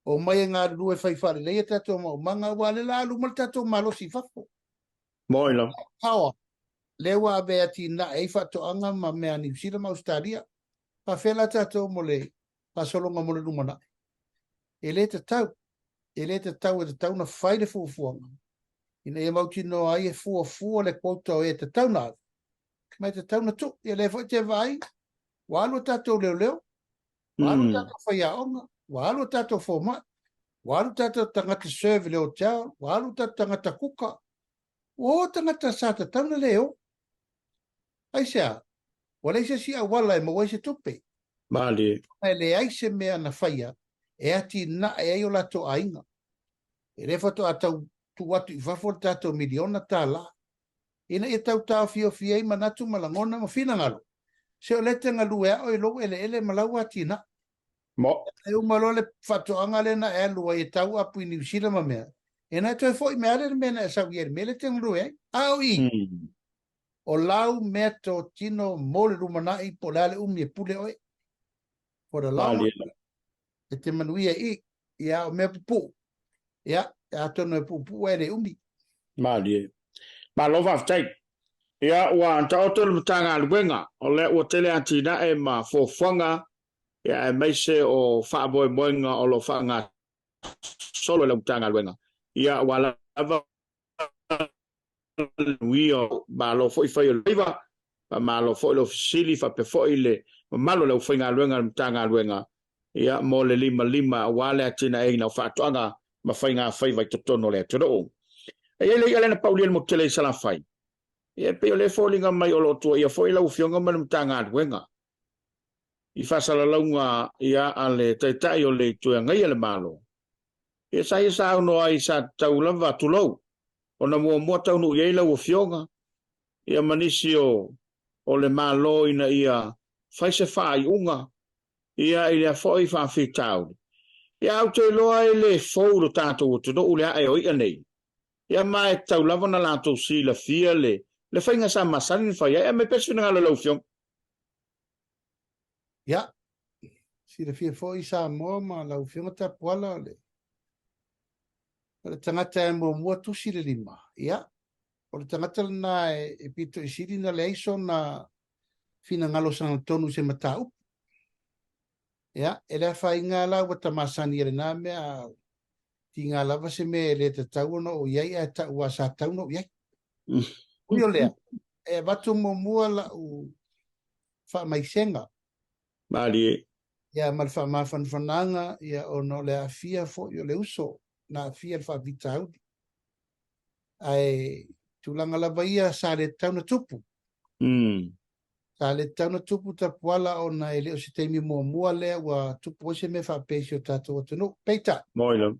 O mai ngā rue whaiwhare leia tato mau manga wale la alu mal tato malo si whafo. Moila. Hawa. Lewa abe ati na e whato anga ma mea ni sira ma Australia. Pa whela tato mo le pasolonga mo le rumana. E le te tau. E le te tau e te tau na whaire fuafuanga. Ina e mauti no ai e fuafua le kouta o e te tau na. Mai te tau na tu. E le fo te vai. Walo tato leo leo. Walo tato whaiaonga. Walo tato foma, walo tato tangata serve le hotel, walo tato tangata kuka, o tangata sata tauna leo. Aisea, wala isa si awala e mawa se tupe. Mali. E le aise mea na whaia, e ati na e aio lato ainga. E le fato atau tu watu i whafol tato miliona tala. Ina e tau tau fio fiei manatu malangona ma fina ngalo. Se o lete ngalua o i logo ele malau ati na. Mo. E umalo le whatoanga le na e lua i tau apu i New Zealand ma mea. E nā toi fo I mea re mena e sau ieri mele te nguru e. Au I. O lau mea tō tino mōle rumanai po lale e pule oe. Po da lau e te manuia I. Ia o mea pupu. Ia, e atono e pupu e re umi. Mali. Ma lo whaftai. Ia ua anta o tolu mtanga alwenga. O le ua tele atina e ma fōwhanga. Ia e meise o whaaboe moenga o lo whaanga solo le mtanga alwenga. Ia ua lava wio ma lo foi fai o leiva. Ma lo foi lo fisili fa pe foi le. Malo le uwhainga alwenga mtanga alwenga. Ia mo le lima wale atina e na whaatuanga. Ma whainga whai vai totono le aturo. E ele ia lena paulia mo tele sala fai. Ia pe le folinga mai o lotua ia foi la ufionga ma mtanga alwenga. I fasala launga ia ale taitai o le tua ngai le malo. Ia sa no ai sa taulava tulou. O na mua tau no ia la ufionga. Ia manisi o le malo ina ia faise fai unga. Ia ia foi fa fitau. Ia au te loa ele fou lo tato o tuno ule ai o ia nei. Ia mai taulava na lato si la fia le whainga sa masani fai. Ia me pesu na ngalo ufionga. Ia, si le fia fo I Samoa ma lau whiunga ta puala le. Le tangata e mua tusi le lima. Ia, o le tangata na e pito I siri na le aiso na fina ngalo sang tonu se matau. Ia, e le whainga la wata masani ele na mea ti ngā lava se me le te tau no o iai e ta ua sa tau no iai. Ui o lea, e watu mua la u wha mai senga. Mali. Ia malfa mafananga ia ono le afia fo yo le uso na afia fa vitau. Ai tulanga la baia sa le tauna tupu. Sa le tauna tupu ta puala ona ele o sitemi mua le wa tupu se me fa pesio tato tonu peita. Moilo.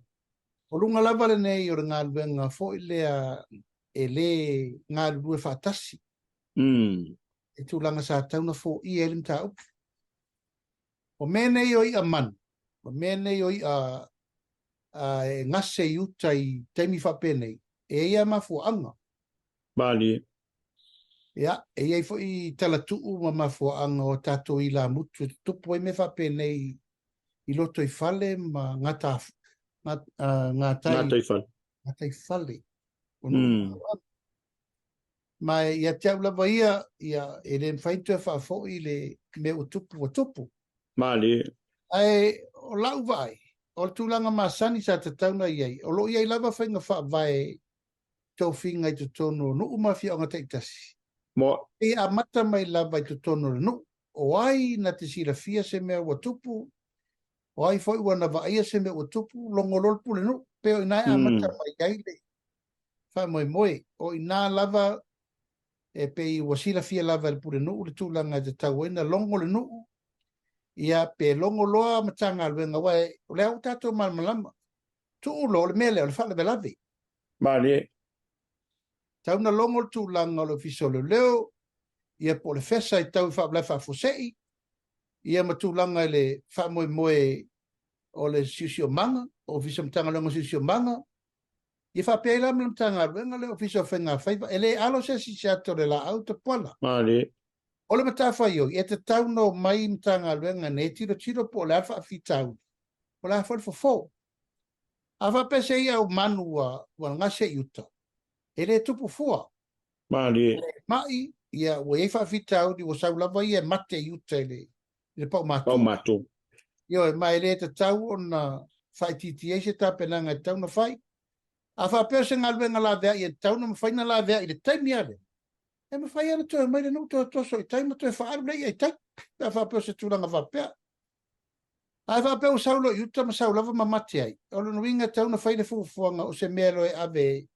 O lunga la vale nei o ngā luenga fo le ele ngā lue fa tasi. E tulanga sa tauna fo I elim ta upu. O mene I a man. O mene I a ngase yuta I teimi whapene. E ia mafuanga. Bali. Ia, e ia fo I talatuu ma mafuanga o tato I la mutu. Tupu e me whapene I loto I fale ma ngata i fale. Ma ia te au lava ia e le mwhaitu e whafo I le me o tupu. Mali. Ai o lau vai. O tūlanga masani sa te tauna iai. O lo iai lava whainga wha vai tau whinga I te tono no umawhia o ngata itasi. Mo. E a mata mai lava I te tono no. O ai na te sira fia se mea ua tupu. O ai foi ua na vaia se mea ua tupu. Longo lol pule no. Peo inai a mata mai iai le. Wha moe. O ina lava e pei ua sira fia lava le pule no. Le tūlanga te tau ena longo le no. Ia pe longo loa matanga luenga wai o le au tato malmalama. Tu ulo le mele o le whale velavi. Mali. Tauna longo tu langa o le fisolo leo. Ia po le fesa I tau wha blai whafosei. Ia matu langa le whamoe o le siusio manga. O fiso mtanga longo siusio manga. Ia whapea ila mtanga luenga le o fiso whenga whaiva. Ele alo se si siato le la au te poala. Mali. O le matafa yo, e te tau no mai mtanga luenga ne tiro po le alfa afitau. O le alfa fo. Awa pese ia o manu wa ngase yuta. E le tupu fua. Mali. Mai, ia o e afitau di o saulava ia mate yuta le pau matu. Pau matu. Yo, mai le te tau o na whai TTA se tapenanga e tau na whai. Awa pese ngā luenga la vea i e tau na mwhaina la vea I le taimi ale. E me whai ana tō mai le nau tō toso I taima tō e whaaru nei ai tai. Pea whapeo se tūranga whapea. Ai whapeo saulo I uta ma saulava ma mate ai. O lo nuinga tau na whaile fufuanga o se mea loe ave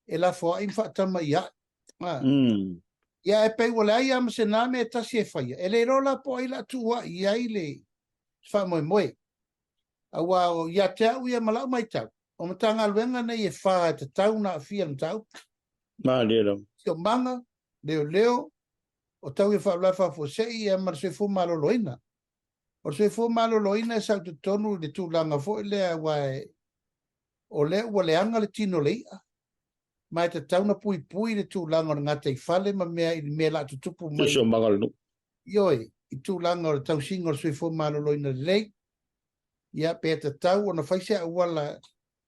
e la fua in whaatama ia. Ia e pei wale ai ama se name e tasi e whaia. E le rola po ai la tua I ai le wha moe. Awa o ia te au ia malau mai tau. O matanga luenga nei e wha te tau na fia na tau. Mali ero. Tio manga. Leo, o tau e whaulai whafosei e mar se fu malo loina. O se fu malo loina e sau te tonu le tūlanga fo lea wae o le ua leanga le tino leia. Mai te tauna pui le tūlanga o ngā te whale ma mea i mea la tutupu mai. Te mangal. Ioi, i tūlanga o tau singa o sui fo maloloina lei. Ia pe te tau o na whaisea uala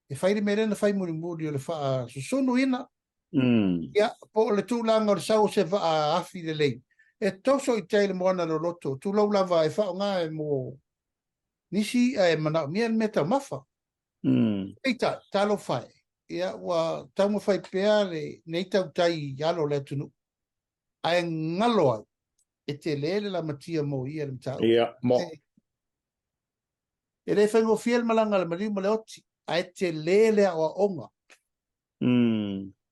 e whaire me rena whai muri o le wha susunu ina. Ia, po le tūlanga o le sau se wha afi le lei. E toso i teile moana lo loto. Tūlau lava e wha o ngā e mo nisi e mana mea me tau mafa. Eita, talo whai. Ia, wa tau ma whai pea le nei tau tai alo le tunu. Ai ngalo ai. E te lele la matia mo ia le mtau. Ia, mo. E le whaingo fiel malanga le marimu le oti. Ai te lele a onga.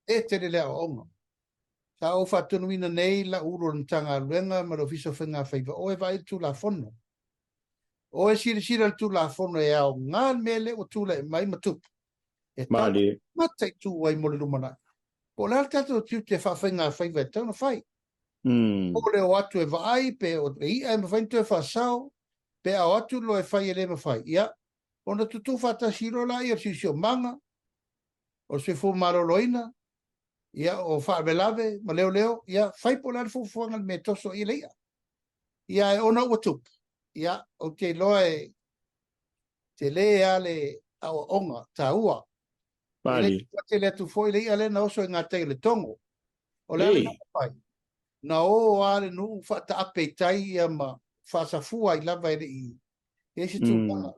E te lele a onga. Sa o whatunu ina nei la uro le tanga luenga ma lo fiso whenga whaiva. O e vai tu la fono. O e sira tu la fono e au ngā mele o tu la e mai matupu. E tau matai tu wai mo le lumana. Po le altato tiu te whawhenga whaiva e tau na whai. O le o atu e vai pe o te ia e mawhaintu e whasau. Pe au atu lo e whai e le mawhai. Ia. O na tutu whatashiro la i o sisio manga. O se fu maroloina. Ia o whaabelave, ma leo. Ia whai po lari fufuanga me toso i leia. Ia e ona ua tupu. Ia o te loe te le ale au onga ta ua. Mali. Te le tu foi leia le na oso e ngā tei le tongo. O le ale na whai. Na o ale nu whata ape tai ia ma whasafua i lava ele i. E si tu langa.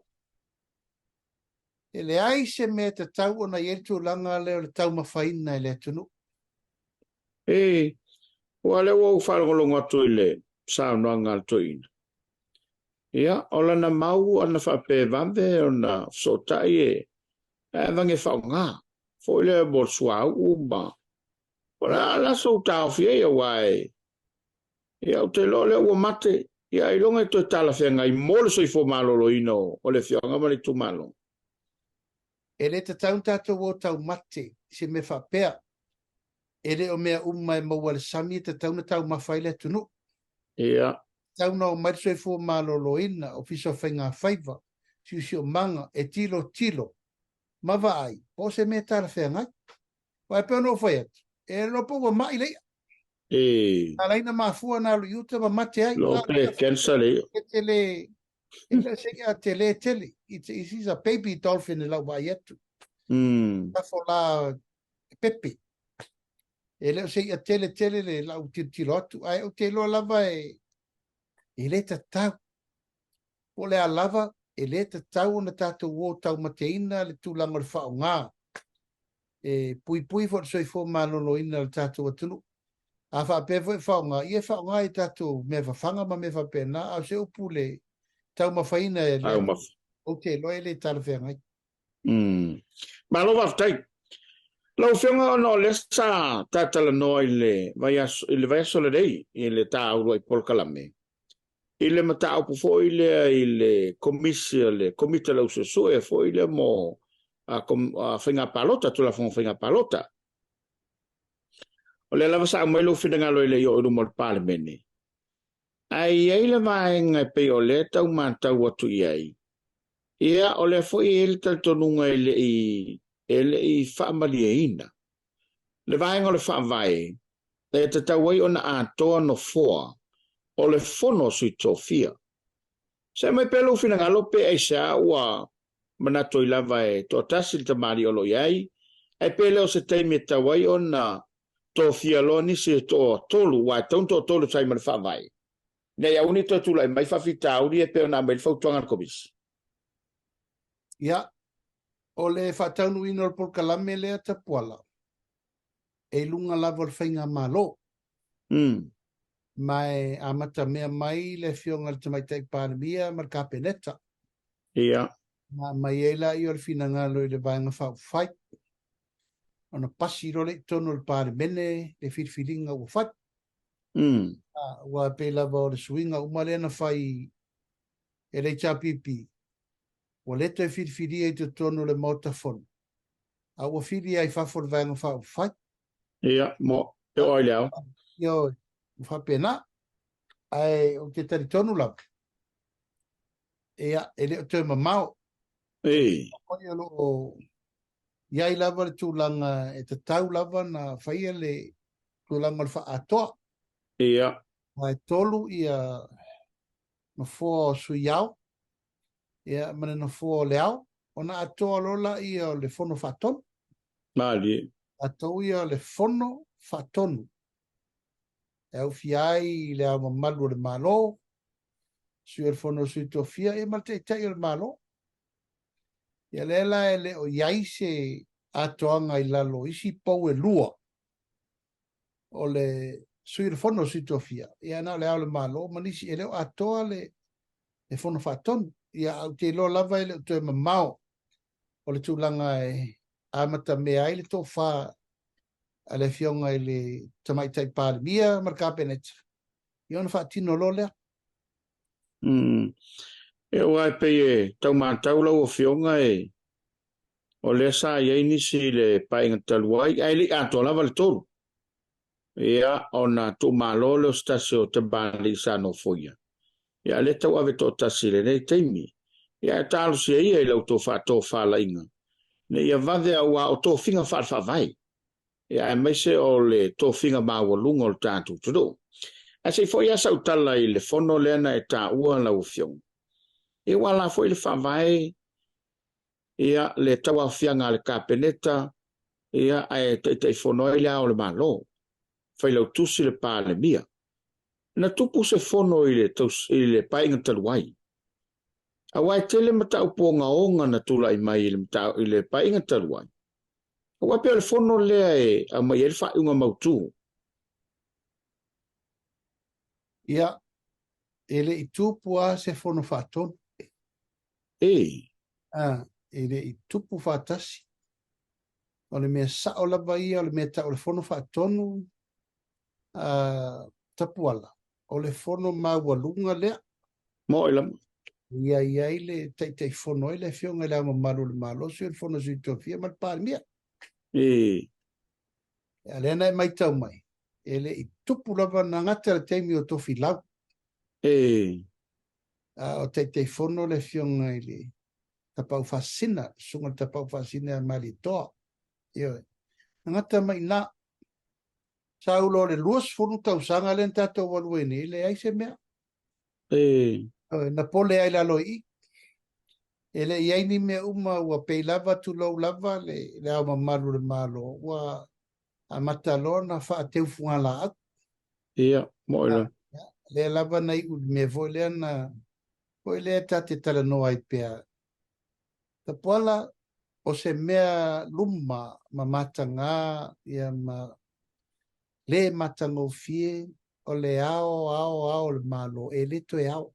E le ai se me te tau o na i tu langa leo le tau mawhaina i le tunu. E, o ale o whalongolongo atu i le saunoanga atuina. Ia, o lana mau ana whape vande o na sotai e vange whaonga. Fo le bolsua uma. Ora la so tau fie ia wai. Ia o te lo le ua mate. Ia i longa i to tala whenga i mole soi fo malolo ino o le whionga mali tu malo. E le te tau tātou o tau mate se me whapea. E le o mea umai maua le sami te tau na tau mawhai le tunu. Ia. Tau na o marisoi fo malolo ina o fiso whenga whaiva. Siusio manga e tilo. Mawa ai. O se me tala whenga. Wai peo no whai atu. E lopo wa mai leia. E. Alaina mafua na lu yuta ma mate ai. Lope kensa leo. E tele. E le se a tele. It is a baby dolphin e lau wai atu. Tafo la pepe. E leo se a tele le lau tiro atu. Ai o te loa lava e le ta tau. O le a lava e le ta tau na tātou o tau mateina le tūlanga le whao ngā. E pui fo soi fo malolo ina le tātou atunu. A wha pevo e whao ngā. Ie whao ngā i tātou me whawhanga ma me whapena. Au se upu le tau mawhaina e le. O te loa e le tala whengai. Malo waftai. Lau whionga ono le sa tatala noa i le vai aso le rei i le tā aurua i polkalame. I le mata au pufo i le komita lau se sue fo i le mo a whinga palota, tula fonga whinga palota. O le lava sa mai lo whingalo i le i o irumo le palemene. Ai le vaenga e pe o le tau mātau atu i ai. Ia o le fo i ele taltonunga ele i whaamalia ina. Le vaenga o le whaamai, e te tauai o na atoa no foa, o le fono sui tofia. Se mai pelo fina ngalo pe ai sa ua manato i lava e to tasi te mari o lo iai, e pele o se teime tauai o na tofia lo nisi to tolu, wa tonto tolu sai mara whaamai. Nei au ni to tulai mai whawhita auri e peo na mai whautuanga komis. Ia. O le whataunu ino por kalame lea tapuala. E lunga lava le whainga malo. Mai amata mea mai le whionga le tamaitai pārmia mar kapeneta. Ia. Mai eila i o le finangalo i le vaenga whai. Ona pasi role tono le pārmene le whirwhiringa ua whai. Ua pe lava o le suinga umalena whai e le chapipi. O leto e whirwhiria i te tono le mautafonu. A ua whiri ai whafo le vaenga whai. Ia, mo, e oi leo. Io, whapena, ai o te tari tonu lau. Ia, e leo tue mamau. Ei. Koi alo Iai lava le tūlanga e te tau lava na whaia le tūlanga le whaatoa. Ia. Mai tolu ia na fua o sui au. Ia mana na fua o le au. O na atoa lola ia o le fono whaatonu. Mali. Atou ia le fono whaatonu. E au fiai le au mamalu le malo. Sui le fono sui tofia e malte tai le malo. Ia lela e le o iai se atoanga I lalo isi pou e lua. O le sui le fono sui tofia. Ia na le au le malo. Manisi e leo atoa le fono whaatonu. Ia au te lo lava e le tue mamao. O le tūlanga e amata mea ai le tō wha a le fionga I le tamaitai pāle mia marka peneta. Ia ona whaatino lo lea. E wai pe e tau mātau lau o fionga e o le sa iei nisi le painga taluai ai li ato lava le tolu. Ia ona tu malo le o stasi o te bali sa no foia. Ia le tau ave tō tasi le nei teimi. Ia e tālu si e lau tō whātō whāla inga. Ne ia vade au a o tō whinga whāwhawai. Ia e meise o le tō whinga māua lunga o le tātu tudo. A se foi asa utala I le fono lena e tā ua lau fiong. E wala foi le whawai. Ia le tawa fianga le kapeneta. Ia e te fono I le ao le malo. Fai lau tusi le pāle mia. Na tupu se fono I le painga taluai. A wai tele mata uponga onga na tula I mai I le painga taluai. A wai pia le fono lea e a mai e le whaunga mautu. Ia, ele I tupua se fono whaatonu. Ele I tupu whaatasi. O le mea sao lava ia, o le mea tau le fono whaatonu. Tapuala. O le fono maualunga lea. Mo ilam. Ia le tei fono I le fionga le ama malu le malo. Si o le fono sui tofia mal pāle mia. Alena e mai tau mai. Ele I tupu lava na ngata le teimi o tofi lau. O tei fono le fionga I le tapau fasina. Sunga tapau fasina mali toa. Ia. Ngata mai na. Saulo le luas fono tau sanga le tato waluene. Le aise mea. Na pole ai lalo I. Ele iai ni mea uma ua pei lava tu lau lava le au mamalu le malo. Ua a matalona wha a teu funga la ak. Ia, mo ila. Le lava na I me voi lea na voi lea ta te tala no ai pea. Ta poala o se mea luma ma matanga ia ma le matanga fie o le ao le malo e le to e ao.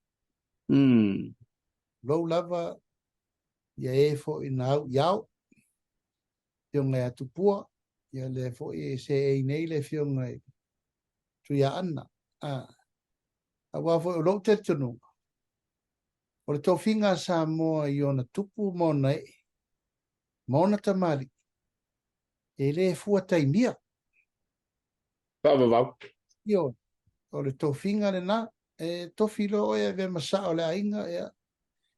Lou lava ia e fo ina au iau. Fionga atu pua. Ia le fo e se e nei le fionga e tu ia ana. A wafo o lo te tunu. O le tōwhinga Samoa I ona tupu mona e. Mona tamari. E le fua taimia. Vau. Io. O le tōwhinga le na. E tōwhilo o e ve masa o le ainga. E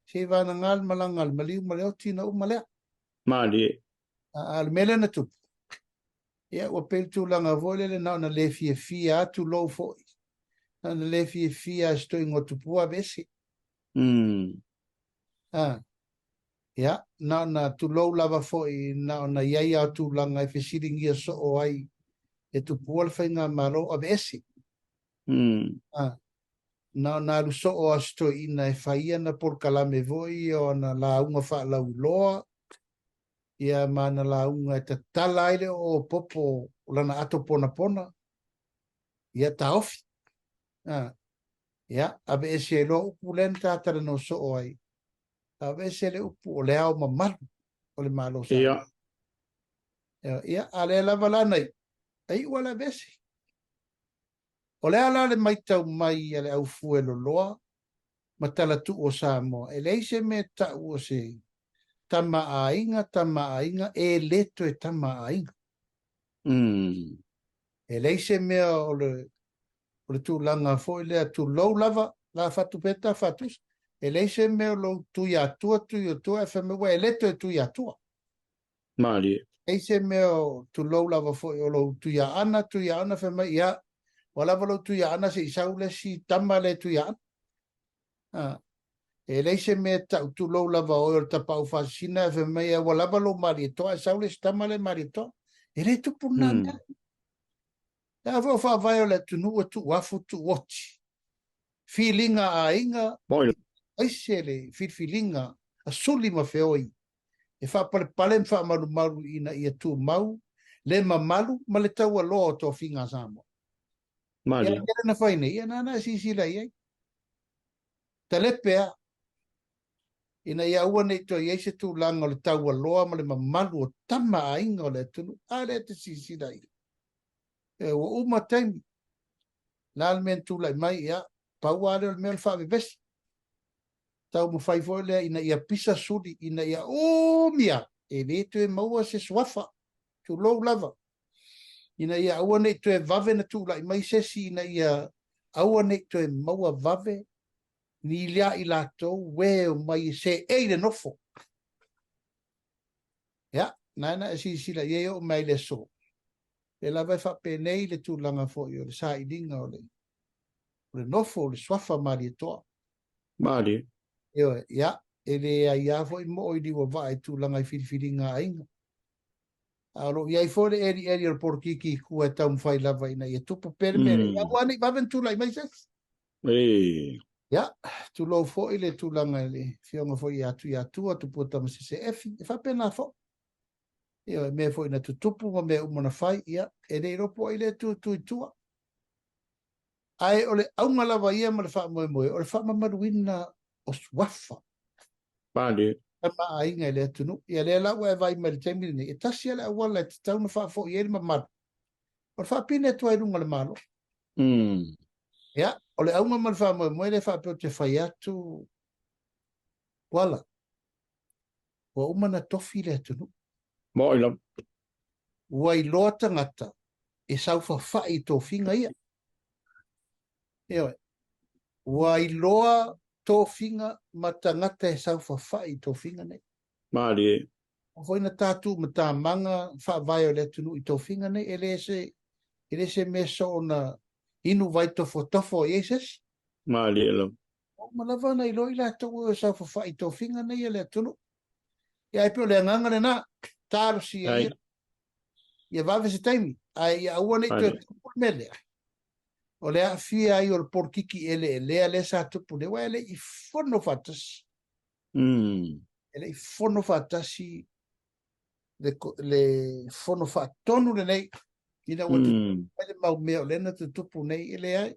se vana ngal malangal maliu maleo tina umalea. Mali. Al mele na tupu. Ia ua peltu langa vole le na le fia atu lou foi. Na le fia sto ingo tupua besi. Ia na tu lou lava foi na iai atu langa e fesiringia so o ai e tupua le whainga maro a besi. Na luso o asto ina e whaia na por kalame voi o na la unga wha lau loa. Ia mana la unga e ta talaile o popo lana ato pona. Ia ta ofi. Ia, abe e se lo upu len tātara no so o ai. Abe se le upu o le ao mamalu o le malo sa. Ia, a le lava lanai. Ai wala besi. O le ala le maitau mai ale au fuelo loa. Matala tu o Samoa. E leise me ta o se tama ainga, e leto e tama ainga. E leise mea o le tu langa foi lea tu lou lava, la fatu peta fatus. E leise mea o lou tu iatua, e whamewa e leto e tu iatua. Mali. Ei se meo tu lau lava fo o lo tu ya ana fe mai ya. Wala lo tu ya ana se isau le si tama le tu ya ana. E lei se me ta tu lau lava o ta pau fasina fe mai ya wala lo marito a isau le si tama le marito. E le tu puna mea. Ya vo fa violet tu nu tu wafu tu watch. Feelinga a inga. Moi. Ai se le feelinga a suli ma feoi. E fa pale fa malu ina ia tu mau le mamalu ma le tau alo to finga Samoa. Mali. Ia na faine ia na si la ia. Talepea ina ia ua nei to ia se tu langa le tau alo ma le mamalu o tama a inga o le tunu. A le te si la ia. E o uma taimi. La men tu lai mai ia. Pau ale o mea fa besi. Tau mo fai foi le ina ia pisa sudi ina ia mia. E le tu e maua se swafa. Tu low lava. Ina ia aua nei tu e vave na tu lai mai sesi ina ia aua nei tu e maua vave ni lia i latou weo mai se eile nofo. Ya, nana e si la ieo mai le so. E la vai fa penei le tu langa fo yo le sa idinga o le nofo le swafa mari toa. Mali. Eo, ya, ele a ia fo i mo i diwa vai tu langa i whiriwhiringa ainga. Alo, iai fore eri al porkiki kua tau mwhai lava ina ia tupu permere. Ia wani waven tu lai mai ses. Ya, tu lo fo ile tu langa ile fionga fo i atu atu puta ma CCF. E fa pena fo. Ia me fo ina tu tupu ma me umana fai. Ia, e rei ropo ile tu itua. Ai ole aunga lava ia ma le fa moe moe. Ole fa mamaruina o swafa. Mali. Ma ainga ile tunu. Ia le la ua vai mai te miri ni. E tasi ale awala e te tauna fa fo i eri mamadu. Ole fa pine tu ai runga le malo. Ya, ole aunga mal fa mo le fa pe te fai atu. Wala. Wa umana tofi le tunu. Moi la. Wai loa tangata. E sau fa fai tofinga ia. Ewe. Wai loa tofinga matangata e sau fa fai tofinga nei. Mali. O foi na tatu mata manga fa vai le tunu i tofinga nei. Ele se me so na inu vai tofo Jesus. Mali la. Malava na ilo ila to e sau fa fai tofinga nei le tunu. Ia pe le nganga le na taro si ia. Ia vave se taimi. Ai aua nei to mele. O le afia ai o le porkiki ele le sa tupu le wele i fono fatas. Ele i fono fatasi le fono fatonu le nei. Ina watu ele mau meo le na tupu nei ele ai.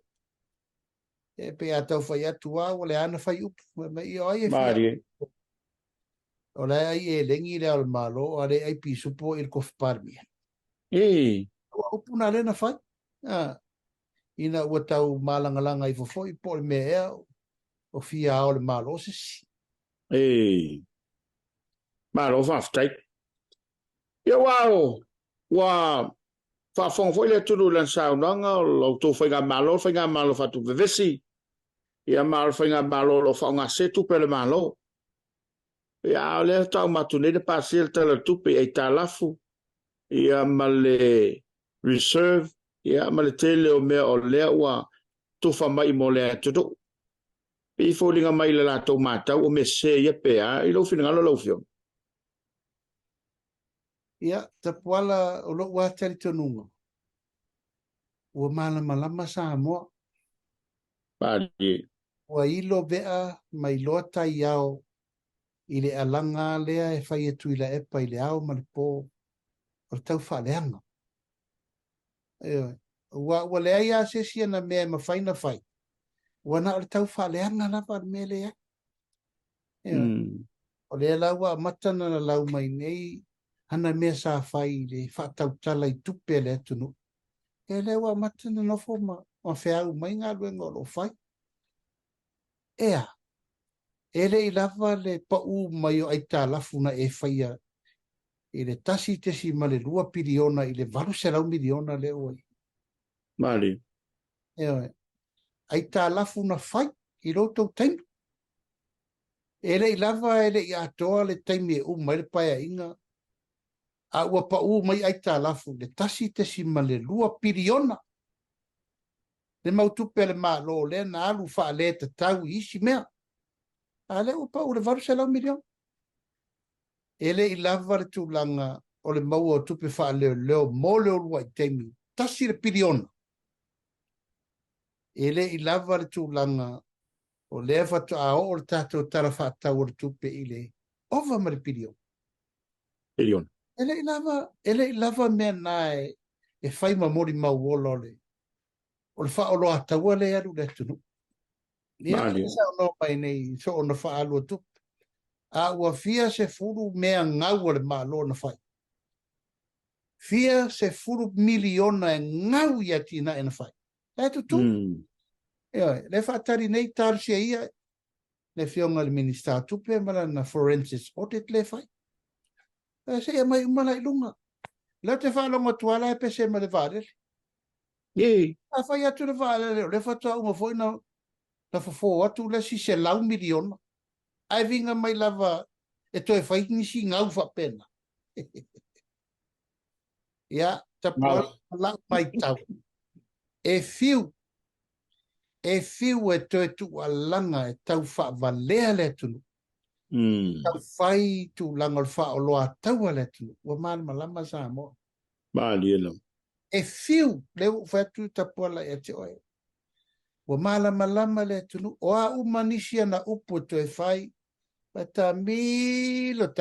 E pe atau fai atua o le ana fai upu. I o ai e fia. O le ai e lengi le al malo o le ai pisupo il kofparmia. Upu na le na fai. Ina ua tau malangalanga i fofo i po le mea o fia o le malo sisi. Malo faftai. Ia wao. Wa fafong foi le tulu lan saunanga lo tu fai ga malo fatu vevesi. Ia malo fai ga malo lo fa nga se tu pe le malo. Ia le tau matu ne de pasel tala tupe e talafu. Ia male reserve. Ia male tele o mea o lea ua tufa mai mo lea tutu. I fōlinga mai le lātou mātau o me se ia pēa i lo whina ngalo lau whio. Ia, tapuala o lo ua tari tonunga. Ua malama Samoa. Pādi. Ua ilo vea mai loa tai au i le alanga lea e whai atu i la epa i le au ma le pō o tau whaleanga. Ua lea ia se sia na mea ma whai na whai. Ua na o le tau whaleanga na pa me lea. O lea la ua matana na lau mai nei hana mea sa whai le whatau tala i tupe le atunu. E lea ua matana no fo ma whiau mai ngā luenga o lo whai. Ea. Ele i lava le pau mai o aita lafuna e whaia. I le tasi tesi ma le 2 piliona i le 8 miliona le oi. Mali. Ewe. Aita lafuna whai i roto taimi. Ele i lava ele i atoa le taimi e mai le paia inga. A ua pa u mai ai tā lafu, le tasi te si ma le 2 piliona. Le mautupe le malo le na alu wha le te tau isi mea. A le ua pa u le varu se lau milion. Ele I lava le tūlanga o le maua o tupe wha leo mo leo lua I teimi. Tasi le piliona. Ele I lava le tūlanga o le whatu a o le tātou tara whātau o le tupe I le ova ma le piliona. Piliona. Ele I lava mea nae e whai ma mori mau o le. O le wha o loa taua le aru le tunu. Ia Mario. sa o no mai nei so o na wha alu tupe. A ua fia se furu mea ngau o le malo na whai. Fia se furu miliona e ngau ia tina e na whai. E tu tu. Le whaatari nei tarsia ia le fionga le minister tupe mara na forensics audit le whai. Se ia mai umala I lunga. Le te whalonga tuala e pese ma le vārele. Yei. A whai atu le vārele. Le whatua unga fwoi na whafo atu le si se lau miliona. Ai vinga mai lava e toi whai nisi ngau whapena. Ia, ta pua la mai tau. E fiu e toi tu alanga e tau wha valea le tunu. Tau whai tu langa o wha o loa tau le tunu. Ua mana malama sa mo. Mario. E fiu leu whatu ta pua la e te oe. Ua mana malama le tunu. O a umanisia na upo toi whai. Ta milo.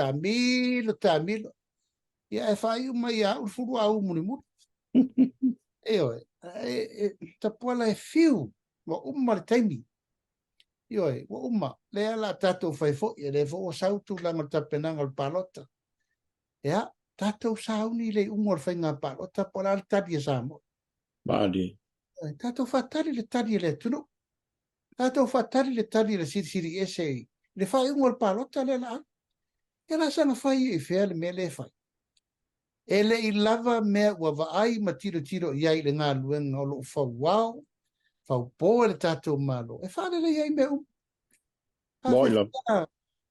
Ia e whai uma ia urfuru au muni muni. E oe, ta puala e fiu, wa umma le taimi. I oe, wa umma, le ala tatou whai fo, e le fo o sautu langa tapenanga al palota. Ia, tatou sauni le umor whai ngā palota, pola al tadi e Samoa. Badi. Tatou whatari le tadi e le tunu. Tatou whatari le tadi le siri ese. Le whai umor palota le la. E la sanga whai e whea le me le whai. Ele I lava mea ua vaai ma tiro iai le ngā luenga o lo whau wau, whau pō le tātou malo. E whāle le iai mea Moila.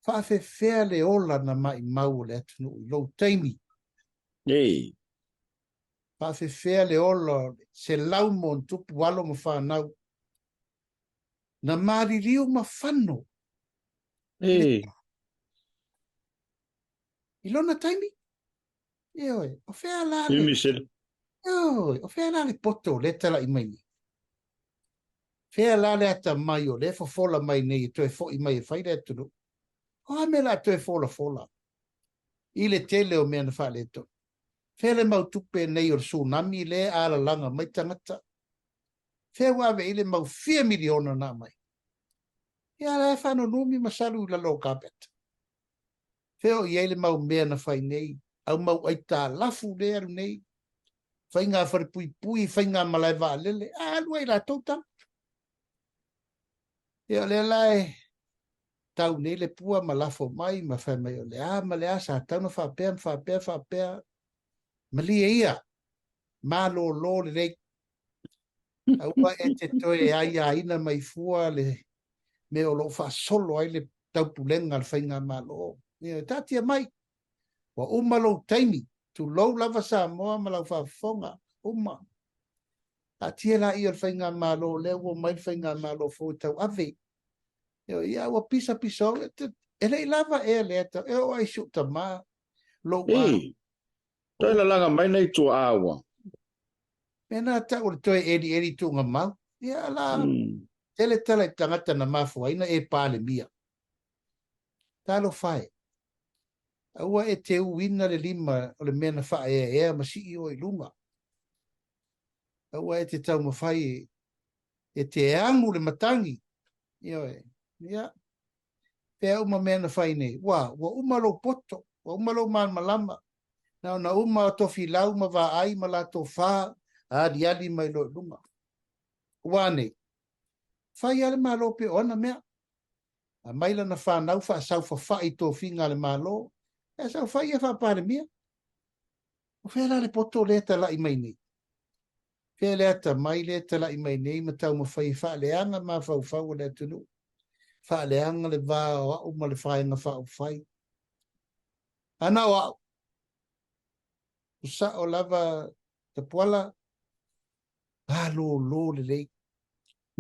Whawhe whea le ola na mai mau le atunu I lo taimi. Yei. Whawhe whea le ola se lau mo tupu walo mo whanau. Na maririu ma whano. Yei. I lona taimi? Oi, o whea la le. Michel. Oi, o whea la le poto le tala I mai. Whea la le ata mai o le fola mai nei to e fo I mai e whaire atunu. O me la to e fola. I le tele o mea na whale to. Whea le mau tupe nei o tsunami le ala langa mai tangata. Whea wawe I le mau 4 miliona na mai. Ia la e whano numi masalu la lo kapet. Whea o I le mau mea na whai nei. Au mau aita lafu le aru nei. Whai ngā whare pui, whai ngā malai wā lele. Alua I la tautam. Ia le lai tau nei le pua ma lafo mai ma whai mai o le ma le sa tau na whapea. Ma lia ia. Ma lo le rei. Aua e te toe ai ina mai fua le me o lo wha solo ai le tau pulenga le whai ngā malo. Ia tatia mai. Wa umalo taimi tu low lava Samoa ma lau whafonga uma. A tia la I o whainga malo leo o mai whainga malo fo tau ave. Ia ua pisa o e lei lava e le ata e o ai suta ma lo wa. Yei. Toi la langa mai nei tu awa. Pena ta o toi eri tu ngā mau. Ia la tele tala I tangata na mafu aina e pāle mia. Talo whae. Aua e te uina le lima o le mena wha e ma si o I lunga. Aua e te tau mawhai e te angu le matangi. Ia. Pea uma mena whai nei. Wa umalo poto. Wa umalo man malama. Na uma tofi lau ma wa ai ma la to wha. Ali mai lo lunga. Wa nei. Whai ale malo pe ona mea. A maila na whanau wha sau wha I to finga le malo. E sa whai e whapare mia. O whea le poto le tala I mai nei. Whea le ata mai le tala I mai nei. Ma tau ma whai whaaleanga ma whau le tunu. Whaaleanga le vā o au ma le whaenga whau whai. Ana o au. usa o lava te puala lo le lei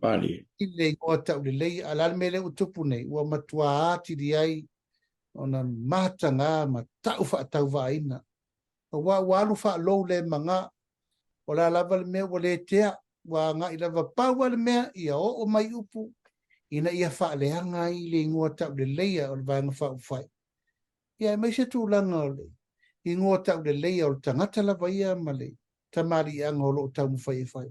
Mali. I le ingoa tau le lei alal mele utupu nei ua matua ati di ai ona matanga ma tau fa tau vaina o wa walu fa lo le manga o la lava le mea le tea wa nga I lava paua le mea ia o mai upu ina ia fa le anga I le ingoa tau le leia o le vanga fa ufai ia mai se tu langa o le ingoa tau le leia o le tangata lava ia ma le tamari anga o lo tau mufai fai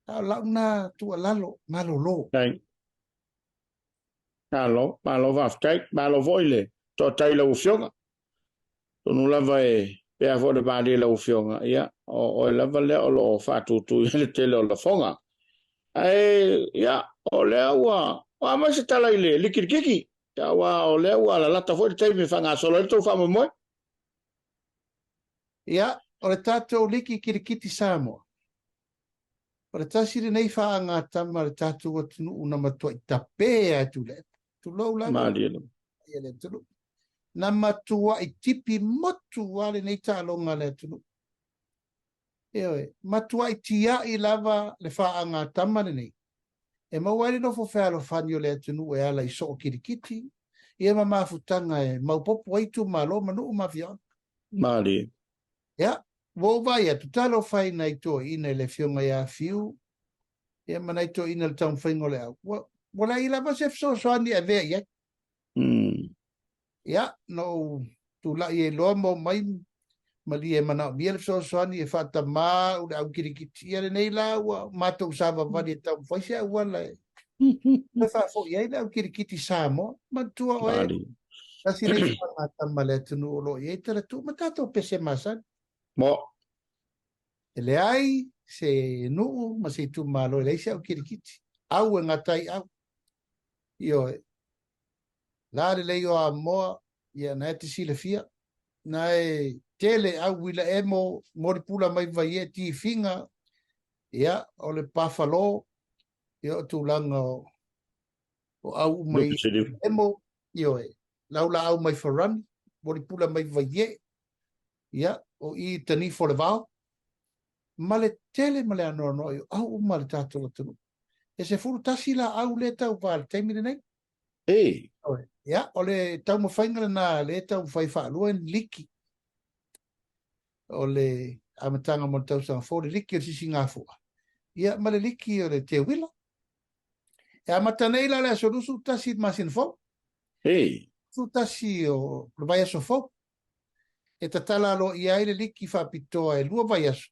a launa tu alalo malo lo Nei. Malo vaftai, malo voile. To tai la ufionga. Tonu lava pea fo de bali la ufionga. Ia, o lava le o lo fatu tu le tele o la fonga. Ia, o le awa. O ama se tala ile, likirikiki. Ia wa o le awa la lata fo de tai me fanga solo le to famo moi. ia o le tatou liki kirikiti Samoa o le tasiri nei fa anga tama le tatou atunu una matua I tape atu le tu lo la Mali. ia le tulu na matua I tipi motu wale nei talonga le atunu Ewe, matua I tia I lava le fa anga tama nei e mawari no fo falo fanyo le atunu e ala I so kirikiti ia mamafutanga maupopo waitu malo manu mafion Mali. ia wo vai atu talo fai nai to ina le fionga ia fiu ia manai to ina le tau whaingo le au wala I lava se fso soani a vea ia ia no tu la I loa mo mai mali e mana bia le fso soani e fata ma u le au kirikiti ia le nei la ua mato usava vani e tau whaise a wala e fa fo ia le au kirikiti Samoa matua o e Mali. kasi nei whangata ma le tunu o lo ia I tera tu matato pese masan Mo. ele ai se nuu ma se tu malo ele se au kirikiti au ngatai au io la le io a mo ia na te sile fia na e tele au wila emo mori pula mai vai e ti finga ia o le buffalo io tu langa o au mai emo io laula au mai faran mori pula mai vai e ia o I tani for le vao male tele male ano no au male tato tunu e se furu tasi la au le tau val taimire nei ia o le tau mawhainga na le tau whai whaalua en liki o le amatanga mo tau sanga fōre liki o sisi ngā fua ia male liki o le te wila e amatanei la le asorusu tasi masin fō su tasi o le vai aso fō e tatala lo ia le liki whapitoa e lua vai aso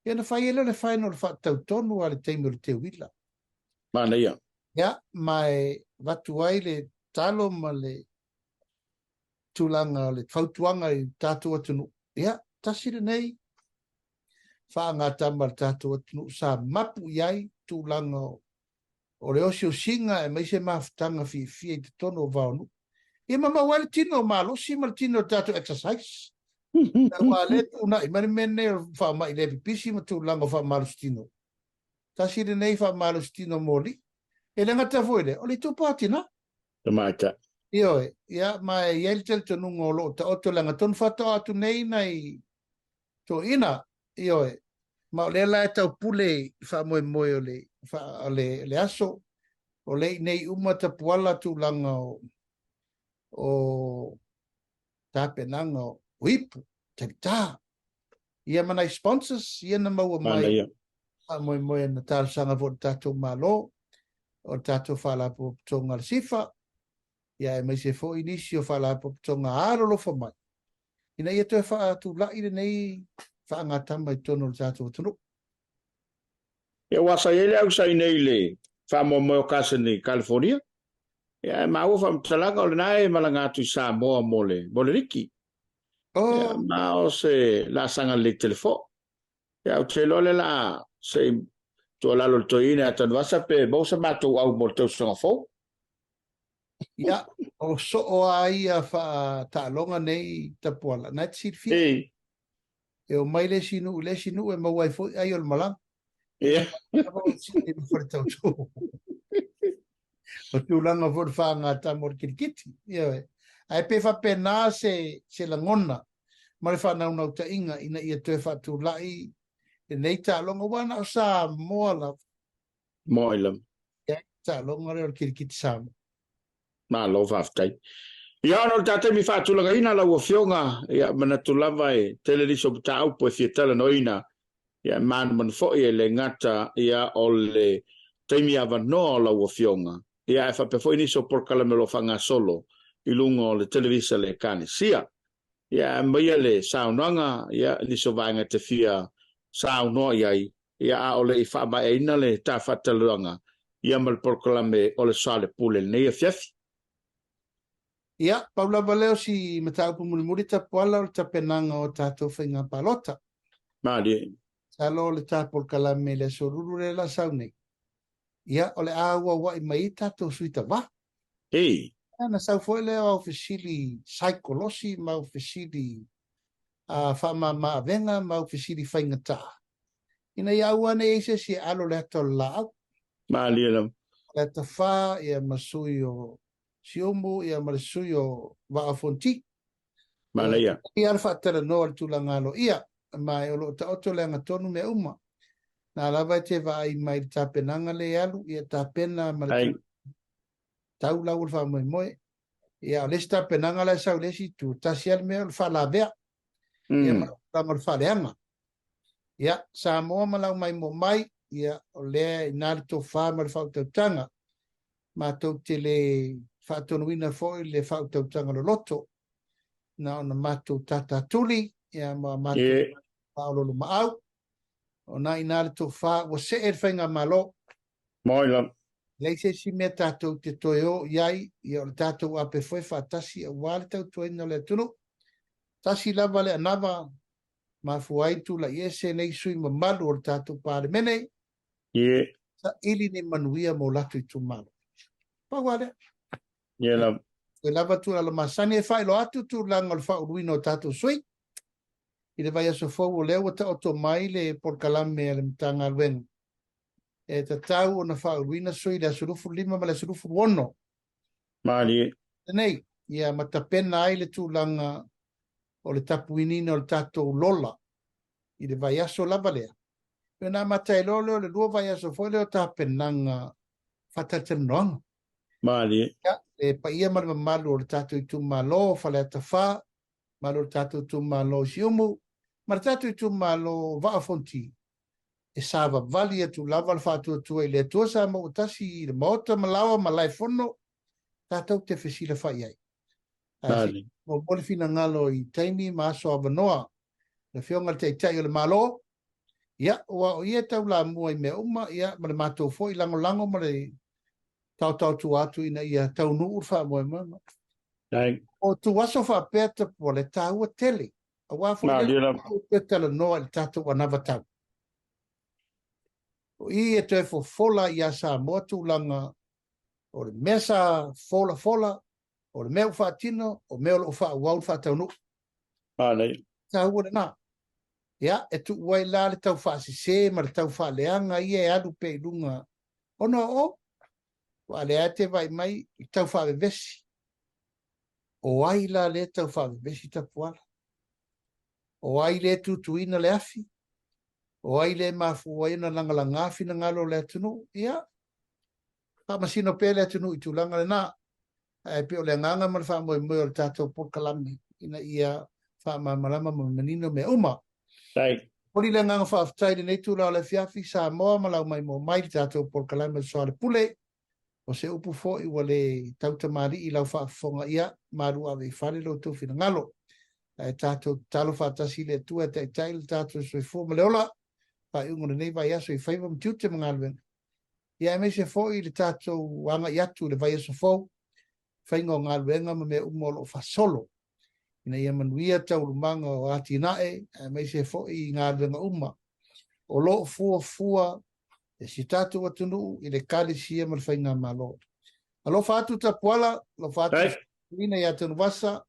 ia na whai ele le whaino le whaatau tonu a le teimi o le te wila Mana ia. ia mai watu ai le talo ma le tulanga le whautuanga I tātua tunu ia tasire nei whaangata ma le tātua tunu sa mapu iai tulanga o le osio singa e meise mafutanga fi e te tono o vaonu ia mama wale tino malo si mal tino tātua exercise na wale una I mani mene wha mai le pipisi ma tulanga wha malo stino tasire nei wha malo stino moli e le ngata voile o le tupatina Tamaita. Io, ia, mai iel tel tonu ngolo ta oto langa ton fato atu nei nai to ina, io, ma le la tau pule fa moe moe le aso o le nei umata puala tu langa o tape nanga o ipu, ta ia manai sponsors, ia na maua mai fa moe moe na tal sanga vo tato malo o tato fala po tonga le sifa ia e mai se fo inisio fala po tonga aro lo fa mai ina ia te fa tu la ile nei fa ngata mai tono le tato tonu Ia wasa ele au sai nei le fa mo mo kasa ni California. Ia ma u fa mtalanga o le nai malanga tu Samoa mole riki. Ia ma o se la sanga le telefo. Ia o te lole la se to la lo to ina tan wasa pe bo sa mato au mo te songa fo. ia o so o ai fa ta longa nei ta pola na tsi fi e o mai le sinu e ma wai fo ai o malang ia o si e for tau o tu langa for fa ngata mo kirikiti ia ai pe fa pena se la ngona ma le whanau ta inga ina ia te whatu lai e nei ta longa wana o Samoa la Moilam. ta longa reo kirikiti Samoa. Ma lo whaftai. Ia no tate mi whatulanga ina la wafionga ia manatulava e teleriso ta upo e fietala no ina ia man fo e le ngata ia o le taimi avanoa la wafionga ia e whapefo iniso por kalamelo whanga solo I lunga o le televisa le kane sia ia mai le saunanga ia iniso vaenga te fia saunoa ia a o le I whaama e ina le ta whataluanga ia mal por kalame o le Soalepule nei e fiafi. Ia, Paula Valeo si mataupu mulimuri ta puala o ta penanga o tātou whainga palota. Mali. Salo le tāpol kalame le soruru le la saunei. Ia, o le awa wa I mai tātou suita wa. Ei. Ana sau foi le au fesili saikolosi, mau fesili whama maavenga, mau fesili whainga tā. Ina ia wane eise si alo le ato lau. Mali elam. Le ta wha ia masui o siomu ia masui o waafonti. Malaya. Ia alfa tera no al tulangalo ia. Mai o lo ta oto le ngatonu me uma. Na lava te vai mai ta penanga le alu ia ta pena mal tau la ulfa moi moi ia lesta penanga la sa lesi tu tasial me fa la vea ia mal fa leanga ia Samoa malau mai mo mai ia le narto fa mal fa tanga ma to te le fa tonuina foi le fa tanga lo loto na mato tata tuli ia ma mato Paulo lo mau ona inarto fa o se er fenga malo Moilam. Leise si me tātou te toeo iai I o tātou ape foi whatasi a wale tau toena le tunu. Tasi lava le anava ma fuaitu la iese nei sui mamalu o tātou pāre mene. Sa ili ne manuia mo latu I tu malu. Pawale. Lam. E lava tu la masani e whai lo atu tu langa le whauruino o tātou sui. I le vai aso fau o leo ta oto mai le porkalame le mtanga alwenga. E ta tau o na whauruina sui le asurufu lima ma le asurufu wono. Mali. Nei, ia matapena ai le tūlanga o le tapuinina o le tātou lola I le vai aso lava lea. E nā matai lolo le lua vai aso foi leo tapenanga whatatanoanga. Mali. Ia, e pa ia marama malu o le tātou I tu malo, whale ata wha, malu o le tātou tu malo siumu, ma le tātou I tu malo vaafonti. E sāwa vali atu lava le whātua tua I le tua sa mo utasi I le maota malawa malai fono, tātou te whesila whai ai. Mali. Mo mole fina ngalo I taimi maaso avanoa, le whionga te tai o le malo, ia, ua o ia tau la mua I mea uma, ia, ma le mātou fo I lango lango, ma le tau tu atu ina ia tau nuu wha moe mama. O tu waso wha pēta po le tāua tele, a wafo I le pētala noa I tātou anava tau. O I e te fo fola I a Samoa tūlanga o le mesa fola, o le mea whaatino, o mea lo whaawau whaataunu. Mali. Tāua le nā. Ia, e tu wai la le tau whaasise, ma le tau whaaleanga, ia e adu pe ilunga. Ono o, wa le ate vai mai I tau whaavevesi. O ai la le tau whaavevesi tapuala. O ai le tutuina le afi. O ai le mafuaina langalanga afi na ngalo le atunu. Ia, masino pe le atunu I tūlanga le nā. E pe o le nganga ma le wha moe moe o le tātou pokalami. Ina ia wha malama ma manino me uma. Pori le nganga wha aftai le neitu la le fiafi Samoa malau mai mo mai le tātou pokalami o Soalepule. O se upu fo I wale tautamari I lau wha fonga ia. Maru awe I whare lo tau fina ngalo. E tātou talo wha tasi le tua te tai le tātou soi fo ma le ola. Pa iungo nei vai aso I whaiva mtiute mga alwen. Ia me se fo I le tātou wanga I atu le vai aso fo. Whaingo ngā luenga ma me umolo whasolo. Ina ia manuia tau rumanga o ati nae, mai se fo I ngā luenga uma. O lo fua, e si tātou atunu I le kare sia ma le whainga malo. Alo whātu ta puala, lo whātu ina I atunu wasa,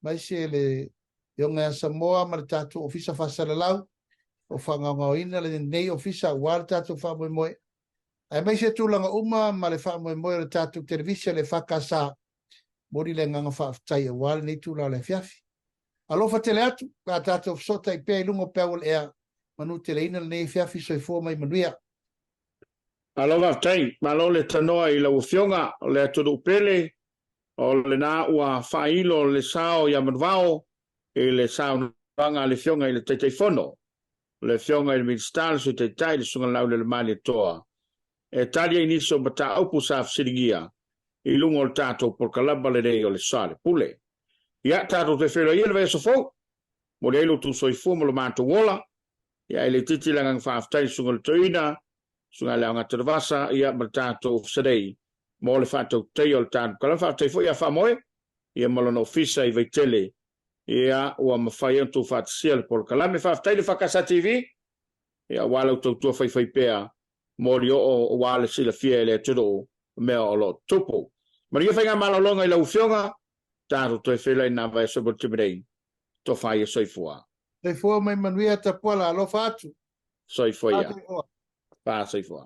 mai se le ionga Samoa ma le tātou ofisa whasalalau, o whanganga ina le nei ofisa wāle tātou whamoe moe. Ai mai se tūlanga uma ma le whamoe moe le tātou televisia le whakasa. Mori le nganga whaaftai a wale nei tūla le fiafi. Alofa tele atu, ka tātou sota I pēi lungo pēwal ea, manu tele ina nei fiafi soifua mai manuia. Aloha tai, malo le tanoa I lau fionga, le atodu pele, o le nā ua whailo le sao ia manvao, I le sao nanga le fionga I le teitei fono. Le fionga I le ministal su teitai le sunga lau le mali toa. E talia iniso bata aupu sa fsiringia, I lungo le tātou por kalaba le rei o le Soalepule. Ia tātou te whera ia le vea sofo, mo le eilu tu soifu mo le mātou wola, ia ele titi langang whaaftai sunga le toina, sunga le anga taravasa, ia ma tātou fsadei, mo le whātou teo le tātou kala whaaftai fo ia whamoe, ia malona ofisa I veitele, ia ua mawhai antu whaatisia le por kalame whaaftai le whakasa TV, ia walau tautua whai pēa, mori o wale sila fia ele tiro mea o lo tupu. Maria whainga malalonga I lau fionga, tātou toi whelai nā vai sobo timirei, to whai e soifua. Soifua mai manuia ta puala alofa atu. Soifua ia. Pā soifua.